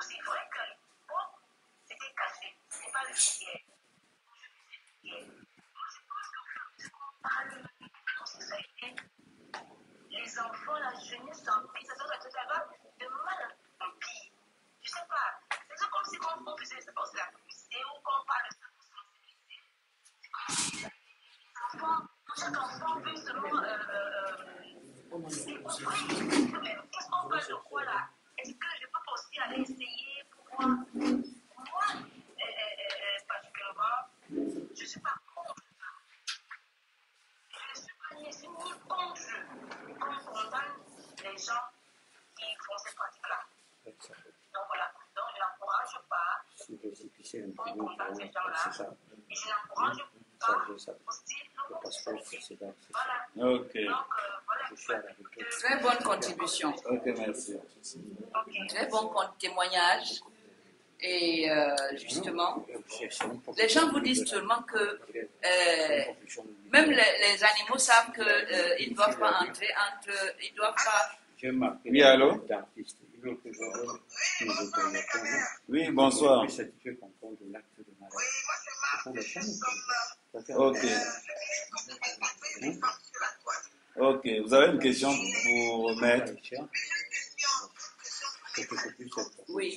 C'est vrai qu'à l'époque, c'était caché. C'est pas le fier. Moi, je pense qu'on parle de l'homosexualité. Les enfants, la jeunesse, ça va de mal en pire. Je sais pas. C'est comme si on faisait ça pour la publicité ou qu'on parle de ça pour sensibiliser. Chaque enfant veut seulement. Qu'est-ce qu'on parle de quoi là? Est-ce que je peux aussi aller essayer pour voir? Moi, particulièrement, je ne suis pas contre ça. Je ne suis ni contre qu'on condamne les gens qui font ces pratiques-là. Donc voilà. Donc je n'encourage pas qu'on condamne ces gens-là. Et je n'encourage pas aussi l'homosexualité. Voilà. Ok. Donc voilà. Très bonne contribution. Ok, merci. Très bon témoignage. Et justement, les gens vous disent seulement que même les animaux savent qu'ils ne doivent pas entrer ils ne doivent pas. Oui, allô? Oui, bonsoir. Ok. Ok, vous avez une question pour Maître? Oui.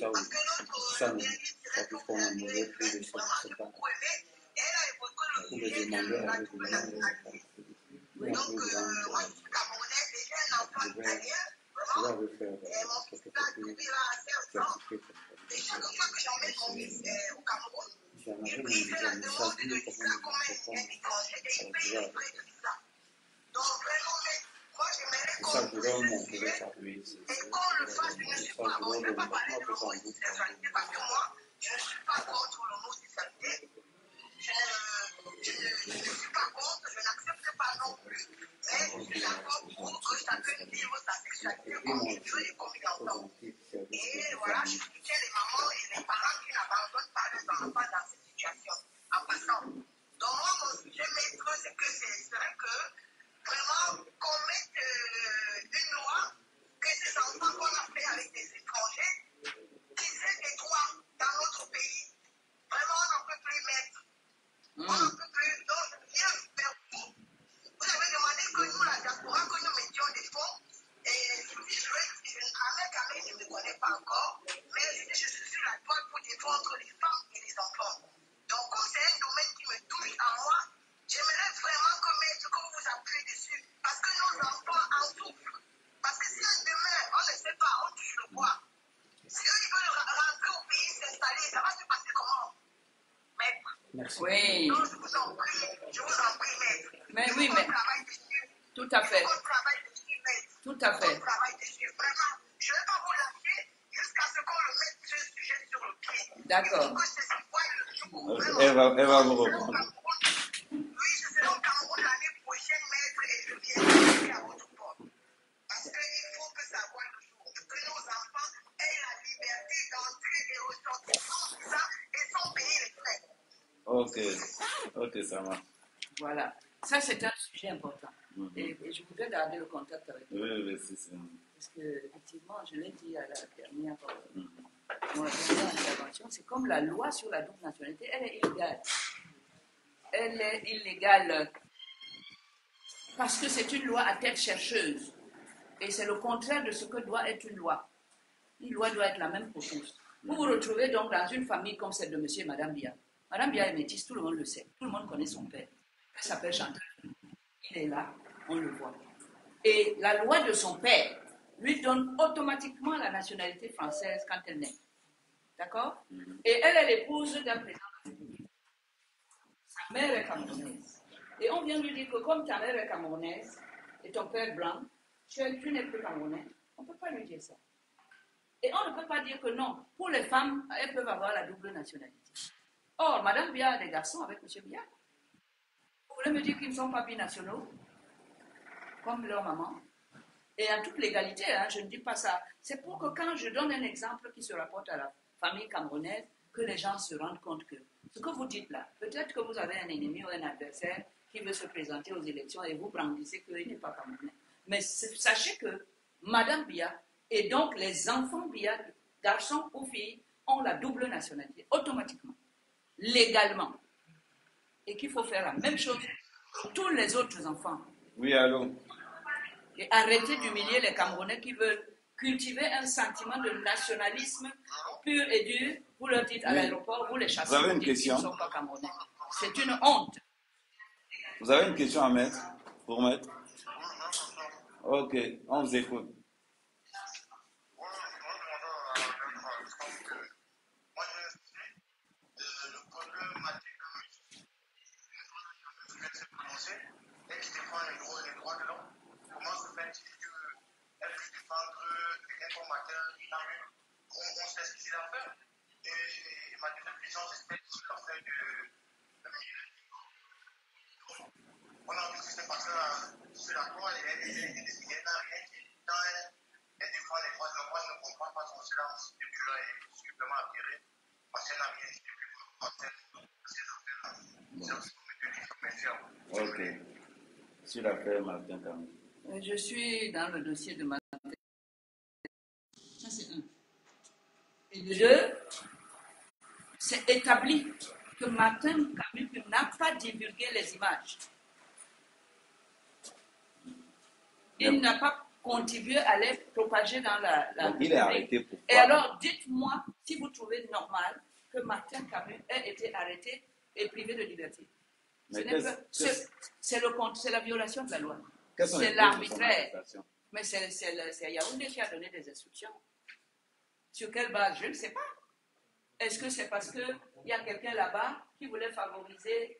Oui. Je vous en prie, maître. Mais oui, mais. Tout à fait. Tout à fait. Je ne vais pas vous lâcher jusqu'à ce qu'on le mette D'accord. Que c'est quoi le jour Elle va vous répondre. Oui, je serai au Cameroun l'année prochaine, maître, et je viendrai à votre porte. Parce qu'il faut que ça voie le jour. Que nos enfants aient la liberté d'entrer et ressortir sans visa et sans payer les frais. Ok, ça marche. Voilà. Ça, c'est un sujet important. Et je voudrais garder le contact avec vous. Oui, c'est. Parce que, effectivement, je l'ai dit à la dernière, dans la dernière intervention, c'est comme la loi sur la double nationalité, elle est illégale. Elle est illégale parce que c'est une loi à tête chercheuse. Et c'est le contraire de ce que doit être une loi. Une loi doit être la même pour tous. Vous vous retrouvez donc dans une famille comme celle de monsieur et madame Bia. Madame Bia est métisse, tout le monde le sait. Tout le monde connaît son père. Elle s'appelle Chantal. Il est là, on le voit. Et la loi de son père lui donne automatiquement la nationalité française quand elle naît. D'accord? Et elle est l'épouse d'un président de la République. Sa mère est camerounaise. Et on vient lui dire que comme ta mère est camerounaise et ton père blanc, tu n'es plus camerounais. On ne peut pas lui dire ça. Et on ne peut pas dire que non. Pour les femmes, elles peuvent avoir la double nationalité. Or, Madame Bia a des garçons avec M. Bia. Vous voulez me dire qu'ils ne sont pas binationaux, comme leur maman? Et en toute légalité, hein, je ne dis pas ça. C'est pour que quand je donne un exemple qui se rapporte à la famille camerounaise, que les gens se rendent compte que ce que vous dites là, peut-être que vous avez un ennemi ou un adversaire qui veut se présenter aux élections et vous brandissez qu'il n'est pas camerounais. Mais sachez que Madame Bia et donc les enfants Bia, garçons ou filles, ont la double nationalité automatiquement, légalement. Et qu'il faut faire la même chose pour tous les autres enfants. Oui, allô? Et arrêter d'humilier les Camerounais qui veulent cultiver un sentiment de nationalisme pur et dur. Vous leur dites à l'aéroport, vous les chassez, vous avez une dites qu'ils question? ne sont pas Camerounais. C'est une honte. Vous avez une question à mettre? Pour mettre? Ok, on vous écoute. Ok. Sur l'affaire Martin Camille. Je suis dans le dossier de Martin. Ça, c'est un. Et deux, c'est établi que Martin Camus n'a pas divulgué les images. Il n'a pas contribué à les propager dans la Donc, il est arrêté pour Et alors, dites-moi si vous trouvez normal que Martin Camus ait été arrêté et privé de liberté. C'est la violation de la loi. C'est l'arbitraire. Mais c'est Yaoundé qui a donné des instructions. Sur quelle base? Je ne sais pas. Est-ce que c'est parce qu'il y a quelqu'un là-bas qui voulait favoriser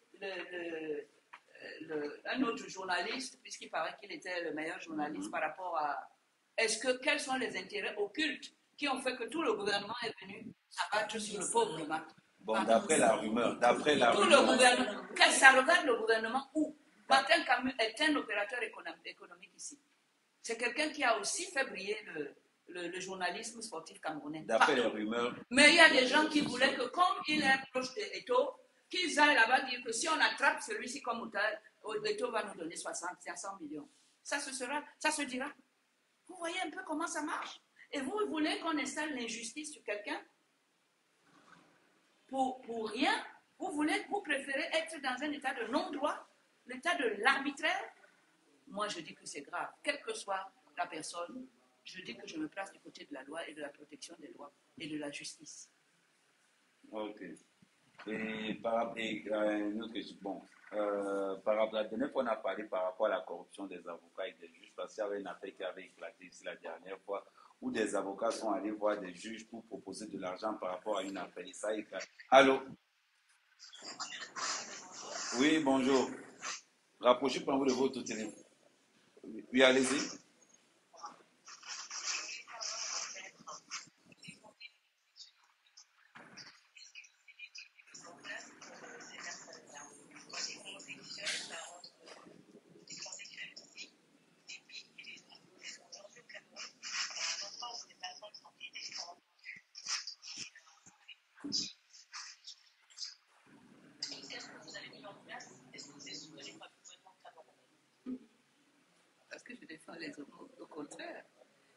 un autre journaliste, puisqu'il paraît qu'il était le meilleur journaliste par rapport à... Quels sont les intérêts occultes qui ont fait que tout le gouvernement est venu s'abattre sur le pauvre Martin? Bon, d'après la rumeur, le gouvernement, ça regarde le gouvernement où Martin Camus est un opérateur économique ici. C'est quelqu'un qui a aussi fait briller le journalisme sportif camerounais. D'après les rumeurs. Mais il y a des gens qui voulaient que, comme il est proche d'Eto, qu'ils aillent là-bas dire que si on attrape celui-ci comme otage, Eto va nous donner 500 millions. Ça se dira. Vous voyez un peu comment ça marche? Et vous voulez qu'on installe l'injustice sur quelqu'un? Pour rien? Vous préférez être dans un état de non-droit, l'état de l'arbitraire? Moi, je dis que c'est grave. Quelle que soit la personne, je dis que je me place du côté de la loi et de la protection des droits et de la justice. Ok. Et une autre question. Bon, par rapport à la dernière fois, on a parlé par rapport à la corruption des avocats et des juges, parce qu'il y avait une affaire qui avait éclaté ici la dernière fois, où des avocats sont allés voir des juges pour proposer de l'argent par rapport à une affaire. Et ça a éclaté. Allô? Oui, bonjour. Rapprochez par vous de votre téléphone. Oui, allez-y.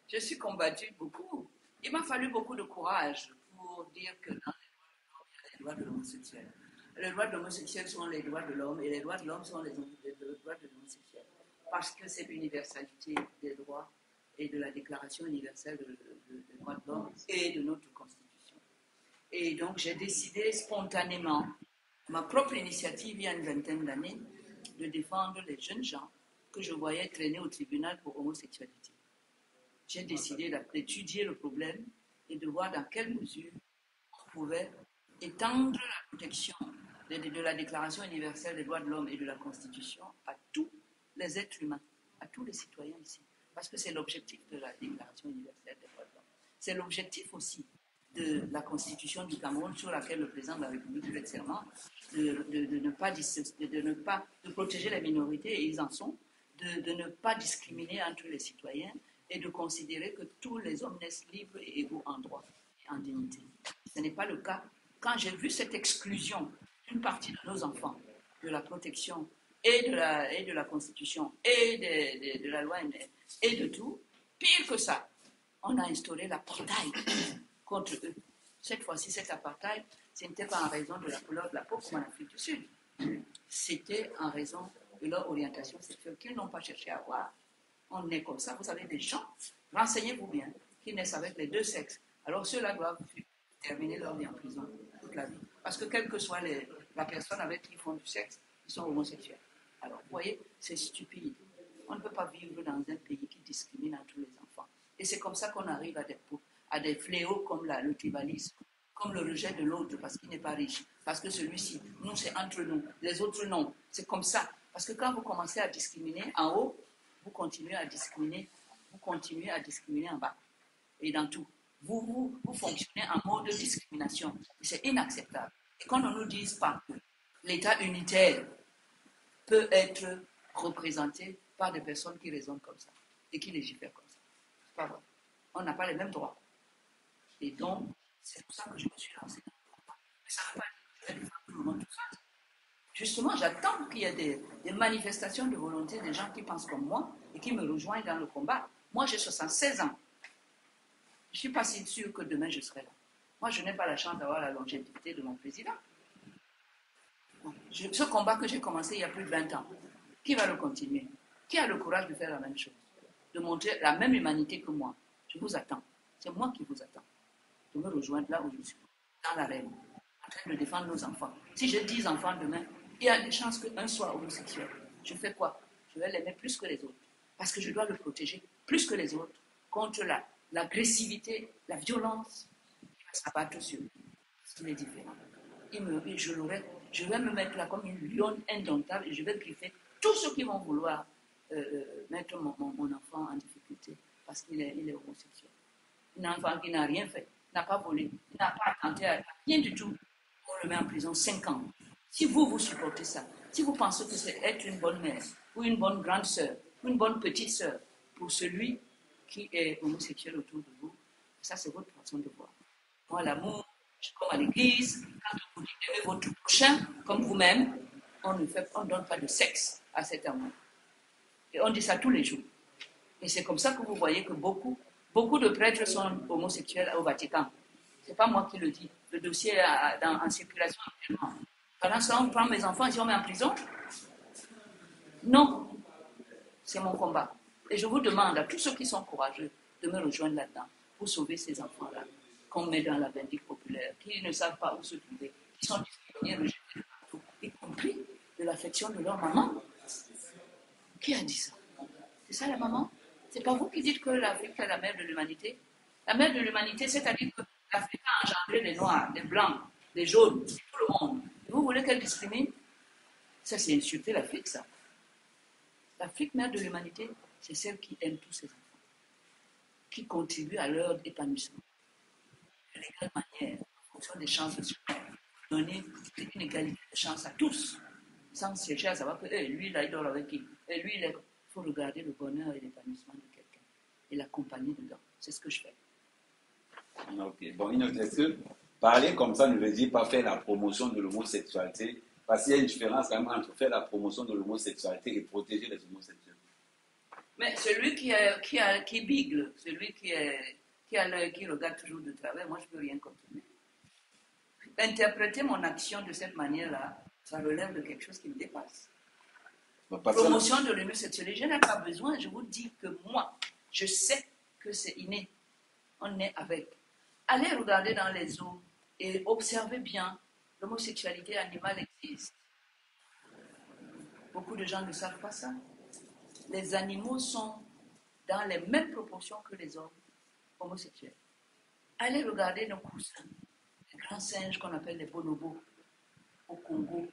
Je suis combattue beaucoup. Il m'a fallu beaucoup de courage pour dire que dans les droits de l'homosexuel. Les droits de l'homosexuel sont les droits de l'homme et les droits de l'homme sont les droits de l'homosexuel. Parce que c'est l'universalité des droits et de la Déclaration universelle des droits de l'homme et de notre Constitution. Et donc j'ai décidé spontanément, ma propre initiative il y a une vingtaine d'années, de défendre les jeunes gens que je voyais traîner au tribunal pour homosexualité. J'ai décidé d'étudier le problème et de voir dans quelle mesure on pouvait étendre la protection de la Déclaration universelle des droits de l'homme et de la Constitution à tous les êtres humains, à tous les citoyens ici. Parce que c'est l'objectif de la Déclaration universelle des droits de l'homme. C'est l'objectif aussi de la Constitution du Cameroun sur laquelle le président de la République fait serment, de protéger les minorités, et ils en sont, de ne pas discriminer entre les citoyens et de considérer que tous les hommes naissent libres et égaux en droit et en dignité. Ce n'est pas le cas. Quand j'ai vu cette exclusion d'une partie de nos enfants de la protection et de la Constitution et de la loi et de tout, pire que ça, on a instauré l'apartheid contre eux. Cette fois-ci, cet apartheid, ce n'était pas en raison de la couleur de la peau comme en Afrique du Sud. C'était en raison de leur orientation sexuelle qu'ils n'ont pas cherché à avoir. On est comme ça. Vous savez, des gens, renseignez-vous bien, qui naissent avec les deux sexes. Alors ceux-là doivent terminer leur vie en prison toute la vie. Parce que quelle que soit la personne avec qui ils font du sexe, ils sont homosexuels. Alors, vous voyez, c'est stupide. On ne peut pas vivre dans un pays qui discrimine entre les enfants. Et c'est comme ça qu'on arrive à des fléaux comme le tribalisme, comme le rejet de l'autre parce qu'il n'est pas riche. Parce que celui-ci, nous, c'est entre nous. Les autres, non. C'est comme ça. Parce que quand vous commencez à discriminer en haut, vous continuez à discriminer en bas. Et dans tout. Vous fonctionnez en mode de discrimination. C'est inacceptable. Et qu'on ne nous dise pas que l'État unitaire peut être représenté par des personnes qui raisonnent comme ça et qui légifèrent comme ça. C'est pas vrai. On n'a pas les mêmes droits. Et donc, c'est pour ça que je me suis lancée dans le combat. Mais ça ne va pas être je vais défendre tout le monde tout seul. Justement, j'attends qu'il y ait des manifestations de volonté des gens qui pensent comme moi et qui me rejoignent dans le combat. Moi, j'ai 76 ans. Je ne suis pas si sûre que demain je serai là. Moi, je n'ai pas la chance d'avoir la longévité de mon président. Ce combat que j'ai commencé il y a plus de 20 ans, qui va le continuer? Qui a le courage de faire la même chose? De montrer la même humanité que moi? Je vous attends. C'est moi qui vous attends. De me rejoindre là où je suis, dans l'arène, en train de défendre nos enfants. Si j'ai 10 enfants demain, il y a des chances qu'un soit homosexuel. Je fais quoi? Je vais l'aimer plus que les autres. Parce que je dois le protéger plus que les autres contre l'agressivité, la violence qui va s'abattre sur lui. Il est différent. Je vais me mettre là comme une lionne indomptable et je vais griffer tous ceux qui vont vouloir mettre mon enfant en difficulté parce qu'il est homosexuel. Un enfant qui n'a rien fait, n'a pas volé, n'a pas attenté à rien du tout, on le met en prison 5 ans. Si vous supportez ça, si vous pensez que c'est être une bonne mère, ou une bonne grande sœur, ou une bonne petite sœur, pour celui qui est homosexuel autour de vous, ça c'est votre façon de voir. Moi, l'amour, comme à l'église, quand vous dites aimez votre prochain comme vous-même, on ne donne pas de sexe à cet amour. Et on dit ça tous les jours. Et c'est comme ça que vous voyez que beaucoup de prêtres sont homosexuels au Vatican. Ce n'est pas moi qui le dis. Le dossier est en circulation actuellement. Pendant ce temps, on prend mes enfants et on met en prison? Non. C'est mon combat. Et je vous demande à tous ceux qui sont courageux de me rejoindre là-dedans pour sauver ces enfants-là qu'on met dans la vindicte populaire, qui ne savent pas où se trouver, qui sont discriminés, rejetés de partout, y compris de l'affection de leur maman. Qui a dit ça? C'est ça la maman? C'est pas vous qui dites que l'Afrique est la mère de l'humanité? La mère de l'humanité, c'est-à-dire que l'Afrique a engendré les noirs, les blancs, les jaunes, tout le monde. Et vous voulez qu'elle discrimine? Ça, c'est insulter l'Afrique, ça. L'Afrique, mère de l'humanité, c'est celle qui aime tous ses enfants, qui contribue à leur épanouissement. De l'égale manière, en fonction des chances sociales, donner une égalité de chance à tous, sans chercher à savoir que lui, là, il dort avec qui? Et lui, il faut regarder le bonheur et l'épanouissement de quelqu'un et l'accompagner dedans. C'est ce que je fais. Ok. Bon, est-ce que parler comme ça ne veut dire pas faire la promotion de Mais celui qui bigle, celui qui a l'œil qui regarde toujours de travers, moi je ne peux rien continuer. Interpréter mon action de cette manière-là, ça relève de quelque chose qui me dépasse. Promotion de l'homosexualité, je n'ai pas besoin, je vous dis que moi, je sais que c'est inné. On est avec. Allez regarder dans les eaux et observez bien, l'homosexualité animale existe. Beaucoup de gens ne savent pas ça. Les animaux sont dans les mêmes proportions que les hommes homosexuels. Allez regarder nos coussins, les grands singes qu'on appelle les bonobos au Congo.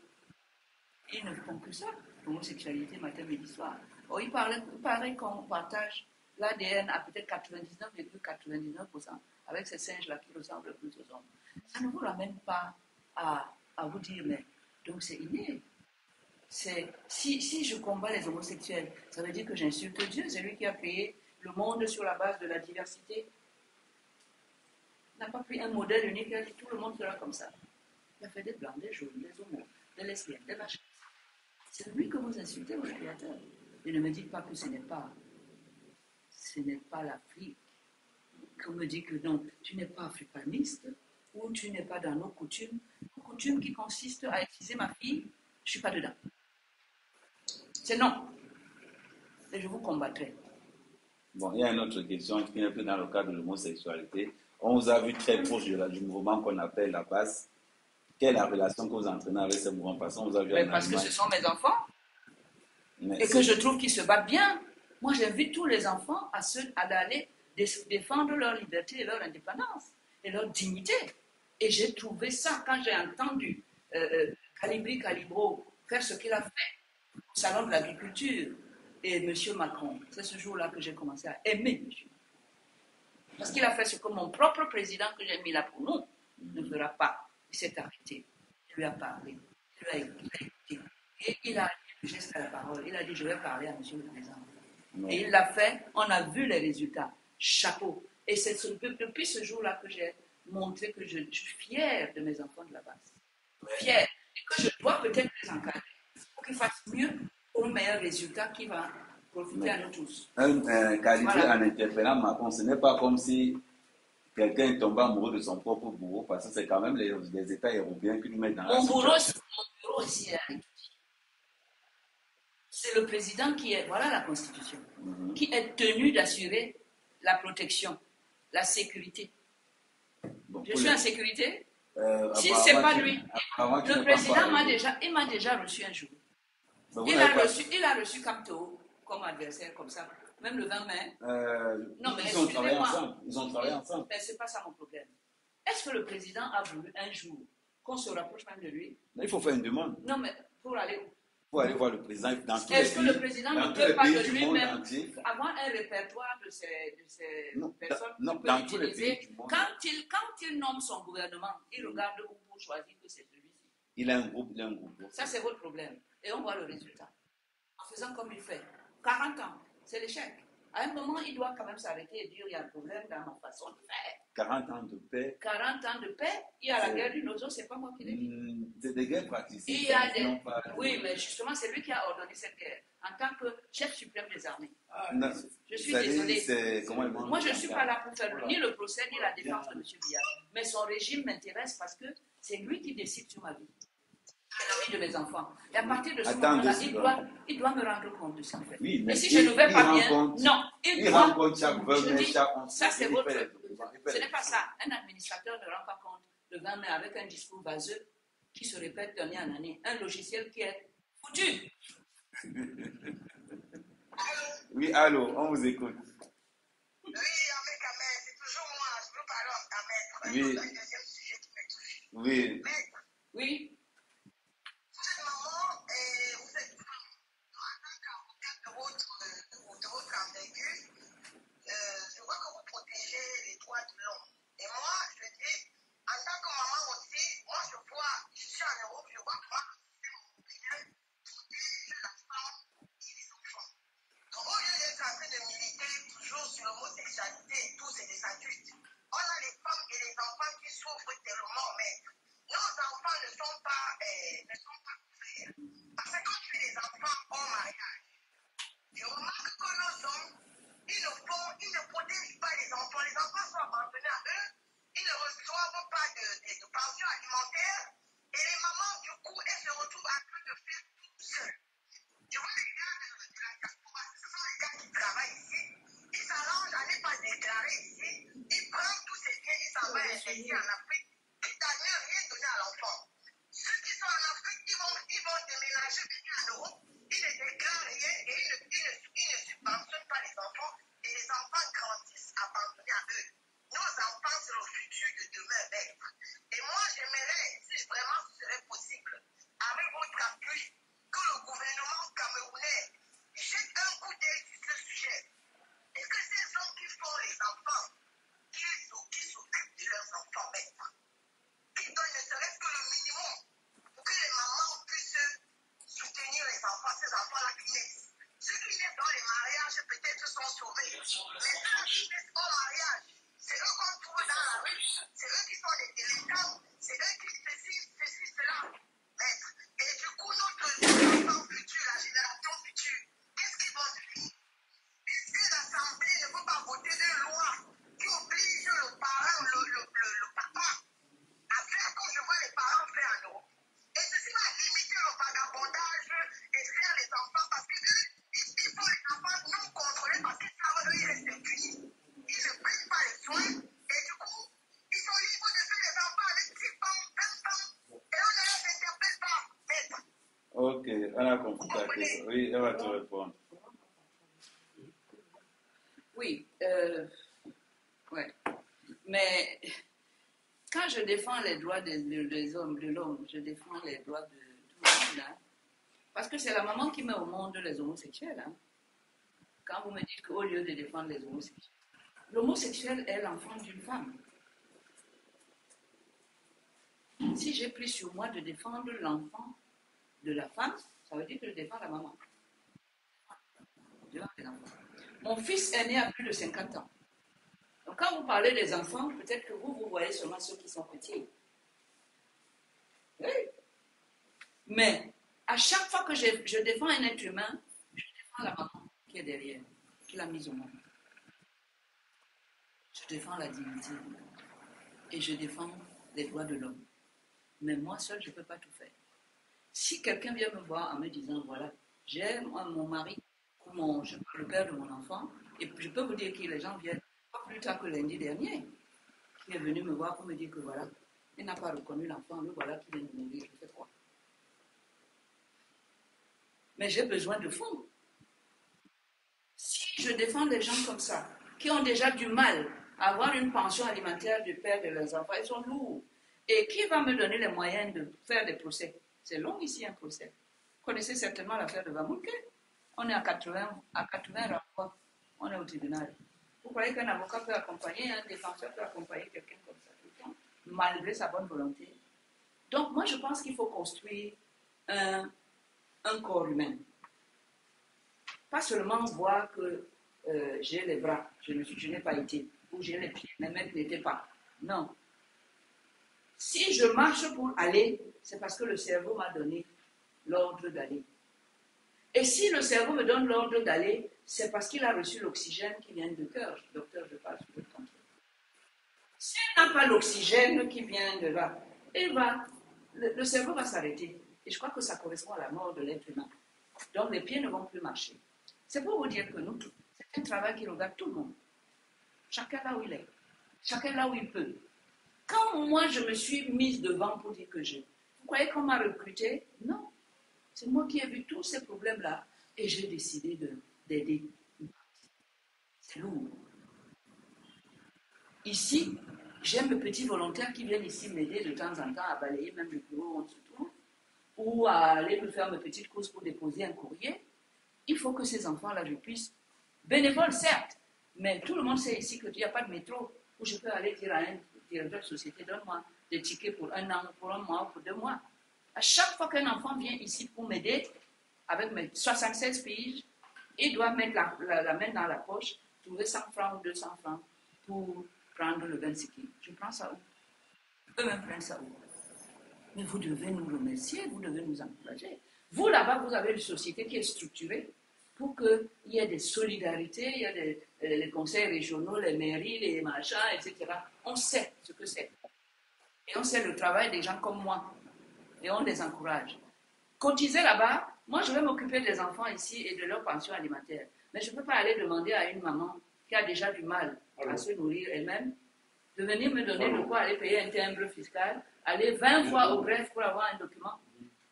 Ils ne font que ça, l'homosexualité matin, midi, soir. Oh, il paraît qu'on partage l'ADN à peut-être 99,99% avec ces singes-là qui ressemblent le plus aux hommes. Ça ne vous ramène pas à vous dire, mais donc c'est inné. Si je combats les homosexuels, ça veut dire que j'insulte Dieu, c'est lui qui a créé le monde sur la base de la diversité. Il n'a pas pris un modèle unique, il a dit tout le monde sera comme ça. Il a fait des blancs, des jaunes, des homos, des lesbiennes, des machins. C'est lui que vous insultez, votre créateur. Et ne me dites pas que ce n'est pas l'Afrique. Qu'on me dit que non, tu n'es pas africaniste, ou tu n'es pas dans nos coutumes qui consistent à utiliser ma fille, je ne suis pas dedans. C'est non. Et je vous combattrai. Bon, il y a une autre question qui n'est plus dans le cadre de l'homosexualité. On vous a vu très proche du mouvement qu'on appelle la passe. Quelle est la relation que vous entraînez avec ce mouvement? Parce que ce sont mes enfants. Et que je trouve qu'ils se battent bien. Moi, j'invite tous les enfants à aller défendre leur liberté et leur indépendance et leur dignité. Et j'ai trouvé ça quand j'ai entendu Calibro faire ce qu'il a fait au Salon de l'Agriculture et M. Macron. C'est ce jour-là que j'ai commencé à aimer M. Macron. Parce qu'il a fait ce que mon propre président que j'ai mis là pour nous ne fera pas. Il s'est arrêté. Il lui a parlé. Il lui a écouté. Et il a eu le geste à la parole. Il a dit, je vais parler à M. le Président. Et il l'a fait. On a vu les résultats. Chapeau. Et c'est depuis ce jour-là que j'ai montré que je suis fière de mes enfants de la base. Fière. Et que je dois peut-être les encadrer pour qu'ils fassent mieux pour un meilleur résultat qui va profiter à nous tous. Qualifié en interpellant Macron, ce n'est pas comme si quelqu'un est tombé amoureux de son propre bourreau, parce que c'est quand même les États européens qui nous mettent dans la situation. Mon bourreau aussi est avec. C'est le président qui est, voilà la Constitution, qui est tenu d'assurer la protection, la sécurité. Bon, je suis en sécurité. Si ce n'est pas lui, le président m'a déjà reçu un jour. Il a reçu Camto comme adversaire, comme ça. Même le 20 mai. Non, mais ils ont travaillé ensemble. Mais ce n'est pas ça mon problème. Est-ce que le président a voulu un jour qu'on se rapproche même de lui? Il faut faire une demande. Non, mais pour aller où? Pour aller voir le président dans tous les pays. Est-ce que le président ne peut pas de lui-même avoir un répertoire de ces personnes non, dans tous les pays du monde. Quand il nomme son gouvernement, il regarde où pour choisir que c'est celui-ci. Il a un groupe. Ça, c'est votre problème. Et on voit le résultat. En faisant comme il fait. 40 ans, c'est l'échec. À un moment, il doit quand même s'arrêter et dire il y a un problème dans ma façon de faire. 40 ans de paix. 40 ans de paix, il y a la guerre du Nozo, c'est pas moi qui l'ai dit. C'est des guerres pratiquées. Oui, mais justement, c'est lui qui a ordonné cette guerre, en tant que chef suprême des armées. Je suis désolé. Moi, je ne suis pas là pour faire ni le procès, ni la défense de M. Biya. Mais son régime m'intéresse parce que c'est lui qui décide sur ma vie. La vie de mes enfants. Et à partir de ce moment-là, il doit me rendre compte de ça. En fait. Oui, mais et si je ne vais pas bien, non, il rencontre chaque veuve, ça c'est votre. Ce n'est pas ça. Un administrateur ne rend pas compte le 20 mai avec un discours vaseux qui se répète d'année en année. Un logiciel qui est foutu. Oui, allô, on vous écoute. Oui, avec Ahmed, c'est toujours moi. Je veux parler avec Ahmed. Oui. Le deuxième sujet qui me touche. Oui. Oui. On a les femmes et les enfants qui souffrent tellement, mais nos enfants ne sont pas Ok, on a compris ta question. Oui, elle va te répondre. Oui, ouais. Mais quand je défends les droits des hommes, de l'homme, je défends les droits de tout le monde. Hein. Parce que c'est la maman qui met au monde les homosexuels. Hein. Quand vous me dites qu'au lieu de défendre les homosexuels, l'homosexuel est l'enfant d'une femme. Si j'ai pris sur moi de défendre l'enfant de la femme, ça veut dire que je défends la maman. Mon fils est né à plus de 50 ans. Donc quand vous parlez des enfants, peut-être que vous voyez seulement ceux qui sont petits. Oui. Mais à chaque fois que je défends un être humain, je défends la maman qui est derrière, qui l'a mise au monde. Je défends la dignité et je défends les droits de l'homme. Mais moi seul, je ne peux pas tout faire. Si quelqu'un vient me voir en me disant, voilà, j'ai mon mari ou le père de mon enfant, et je peux vous dire que les gens viennent, pas plus tard que lundi dernier, qui est venu me voir pour me dire que voilà, il n'a pas reconnu l'enfant, le voilà qui vient de mourir, je fais quoi? Mais j'ai besoin de fonds. Si je défends des gens comme ça, qui ont déjà du mal à avoir une pension alimentaire du père de leurs enfants, ils sont lourds. Et qui va me donner les moyens de faire des procès? C'est long ici un procès. Vous connaissez certainement l'affaire de Vamouké. On est à 80 rapports. On est au tribunal. Vous croyez qu'un avocat peut accompagner, un défenseur peut accompagner quelqu'un comme ça tout le temps, malgré sa bonne volonté? Donc moi je pense qu'il faut construire un corps humain. Pas seulement voir que j'ai les bras, je n'ai pas été, ou j'ai les pieds, mes mains n'étaient pas. Non. Si je marche pour aller, c'est parce que le cerveau m'a donné l'ordre d'aller. Et si le cerveau me donne l'ordre d'aller, c'est parce qu'il a reçu l'oxygène qui vient du cœur. Docteur, je parle sur le contrôle. S'il n'a pas l'oxygène qui vient de là, le cerveau va s'arrêter. Et je crois que ça correspond à la mort de l'être humain. Donc les pieds ne vont plus marcher. C'est pour vous dire que nous, c'est un travail qui regarde tout le monde. Chacun là où il est. Chacun là où il peut. Quand moi je me suis mise devant pour dire que vous croyez qu'on m'a recruté? Non. C'est moi qui ai vu tous ces problèmes-là et j'ai décidé d'aider. C'est lourd. Ici, j'ai mes petits volontaires qui viennent ici m'aider de temps en temps à balayer même le bureau où on se trouve, ou à aller me faire mes petites courses pour déposer un courrier. Il faut que ces enfants-là, je puisse, bénévole certes, mais tout le monde sait ici qu'il n'y a pas de métro où je peux aller dire à un directeur de société, donne-moi des tickets pour un an, pour un mois, pour 2 mois. À chaque fois qu'un enfant vient ici pour m'aider, avec mes 76 piges, il doit mettre la main dans la poche, trouver 100 francs ou 200 francs pour prendre le 26 kg. Je prends ça où? Eux-mêmes prennent ça où? Mais vous devez nous remercier, vous devez nous encourager. Vous, là-bas, vous avez une société qui est structurée pour qu'il y ait des solidarités, il y a les conseils régionaux, les mairies, les machins, etc. On sait ce que c'est. Et on sait le travail des gens comme moi. Et on les encourage. Cotiser là-bas, moi, je vais m'occuper des enfants ici et de leur pension alimentaire. Mais je ne peux pas aller demander à une maman qui a déjà du mal à se nourrir elle-même de venir me donner de quoi aller payer un timbre fiscal, aller 20 fois au greffe pour avoir un document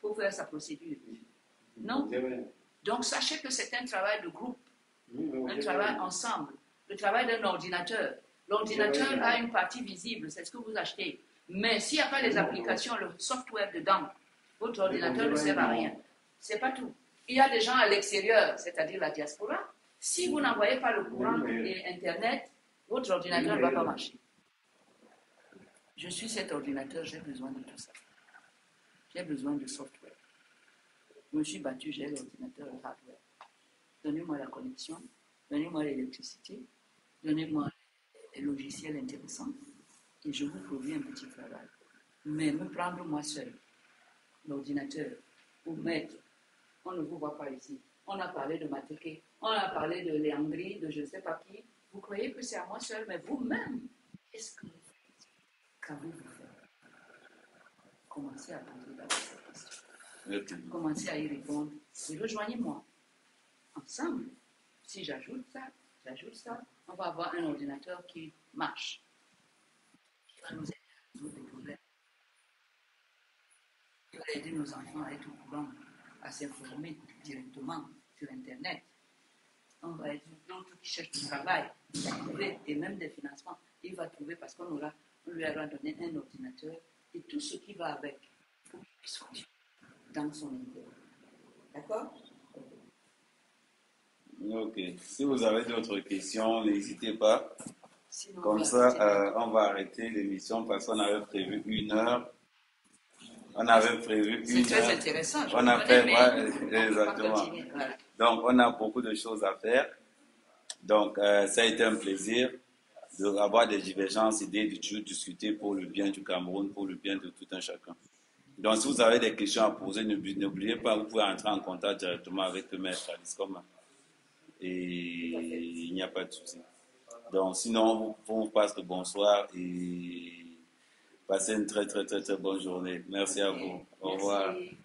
pour faire sa procédure. Non. Donc sachez que c'est un travail de groupe, un travail ensemble, le travail d'un ordinateur. L'ordinateur a une partie visible, c'est ce que vous achetez. Mais s'il n'y a pas les applications, le software dedans, votre ordinateur ne sert à rien. C'est pas tout. Il y a des gens à l'extérieur, c'est-à-dire la diaspora. Si vous n'envoyez pas le courant et Internet, votre ordinateur ne va pas marcher. Je suis cet ordinateur, j'ai besoin de tout ça. J'ai besoin de software. Je me suis battu, j'ai l'ordinateur, le hardware. Donnez-moi la connexion, donnez-moi l'électricité, donnez-moi les logiciels intéressants et je vous produis un petit travail. Mais me prendre moi seul, l'ordinateur, ou mettre, on ne vous voit pas ici. On a parlé de Mateke, on a parlé de Léandri, de je ne sais pas qui. Vous croyez que c'est à moi seul, mais vous-même, qu'est-ce que vous faites? Qu'avez-vous fait? Commencez à poser d'abord cette question. Commencez à y répondre et rejoignez-moi. Ensemble, si j'ajoute ça, on va avoir un ordinateur qui marche, qui va nous aider à résoudre des problèmes, qui va aider nos enfants à être au courant à s'informer directement sur Internet. On va être l'autre qui cherche du travail, il va trouver, et même des financements, il va trouver parce qu'on lui aura donné un ordinateur et tout ce qui va avec pour qu'il puisse fonctionner dans son intérêt. D'accord? Ok. Si vous avez d'autres questions, n'hésitez pas. Sinon, Comme ça, on va arrêter l'émission parce qu'on avait prévu 1 heure. On avait prévu c'est 1 très heure. intéressant. On a fait, mais ouais, on peut pas exactement. continuer, voilà. Donc, on a beaucoup de choses à faire. Donc, ça a été un plaisir d'avoir des divergences, d'idées, de toujours discuter pour le bien du Cameroun, pour le bien de tout un chacun. Donc, si vous avez des questions à poser, n'oubliez pas, vous pouvez entrer en contact directement avec le maître Alice Coma. Et il n'y a pas de souci. Donc, sinon, on vous passe le bonsoir et passez une très, très, très, très bonne journée. Merci à vous. Au revoir. Merci.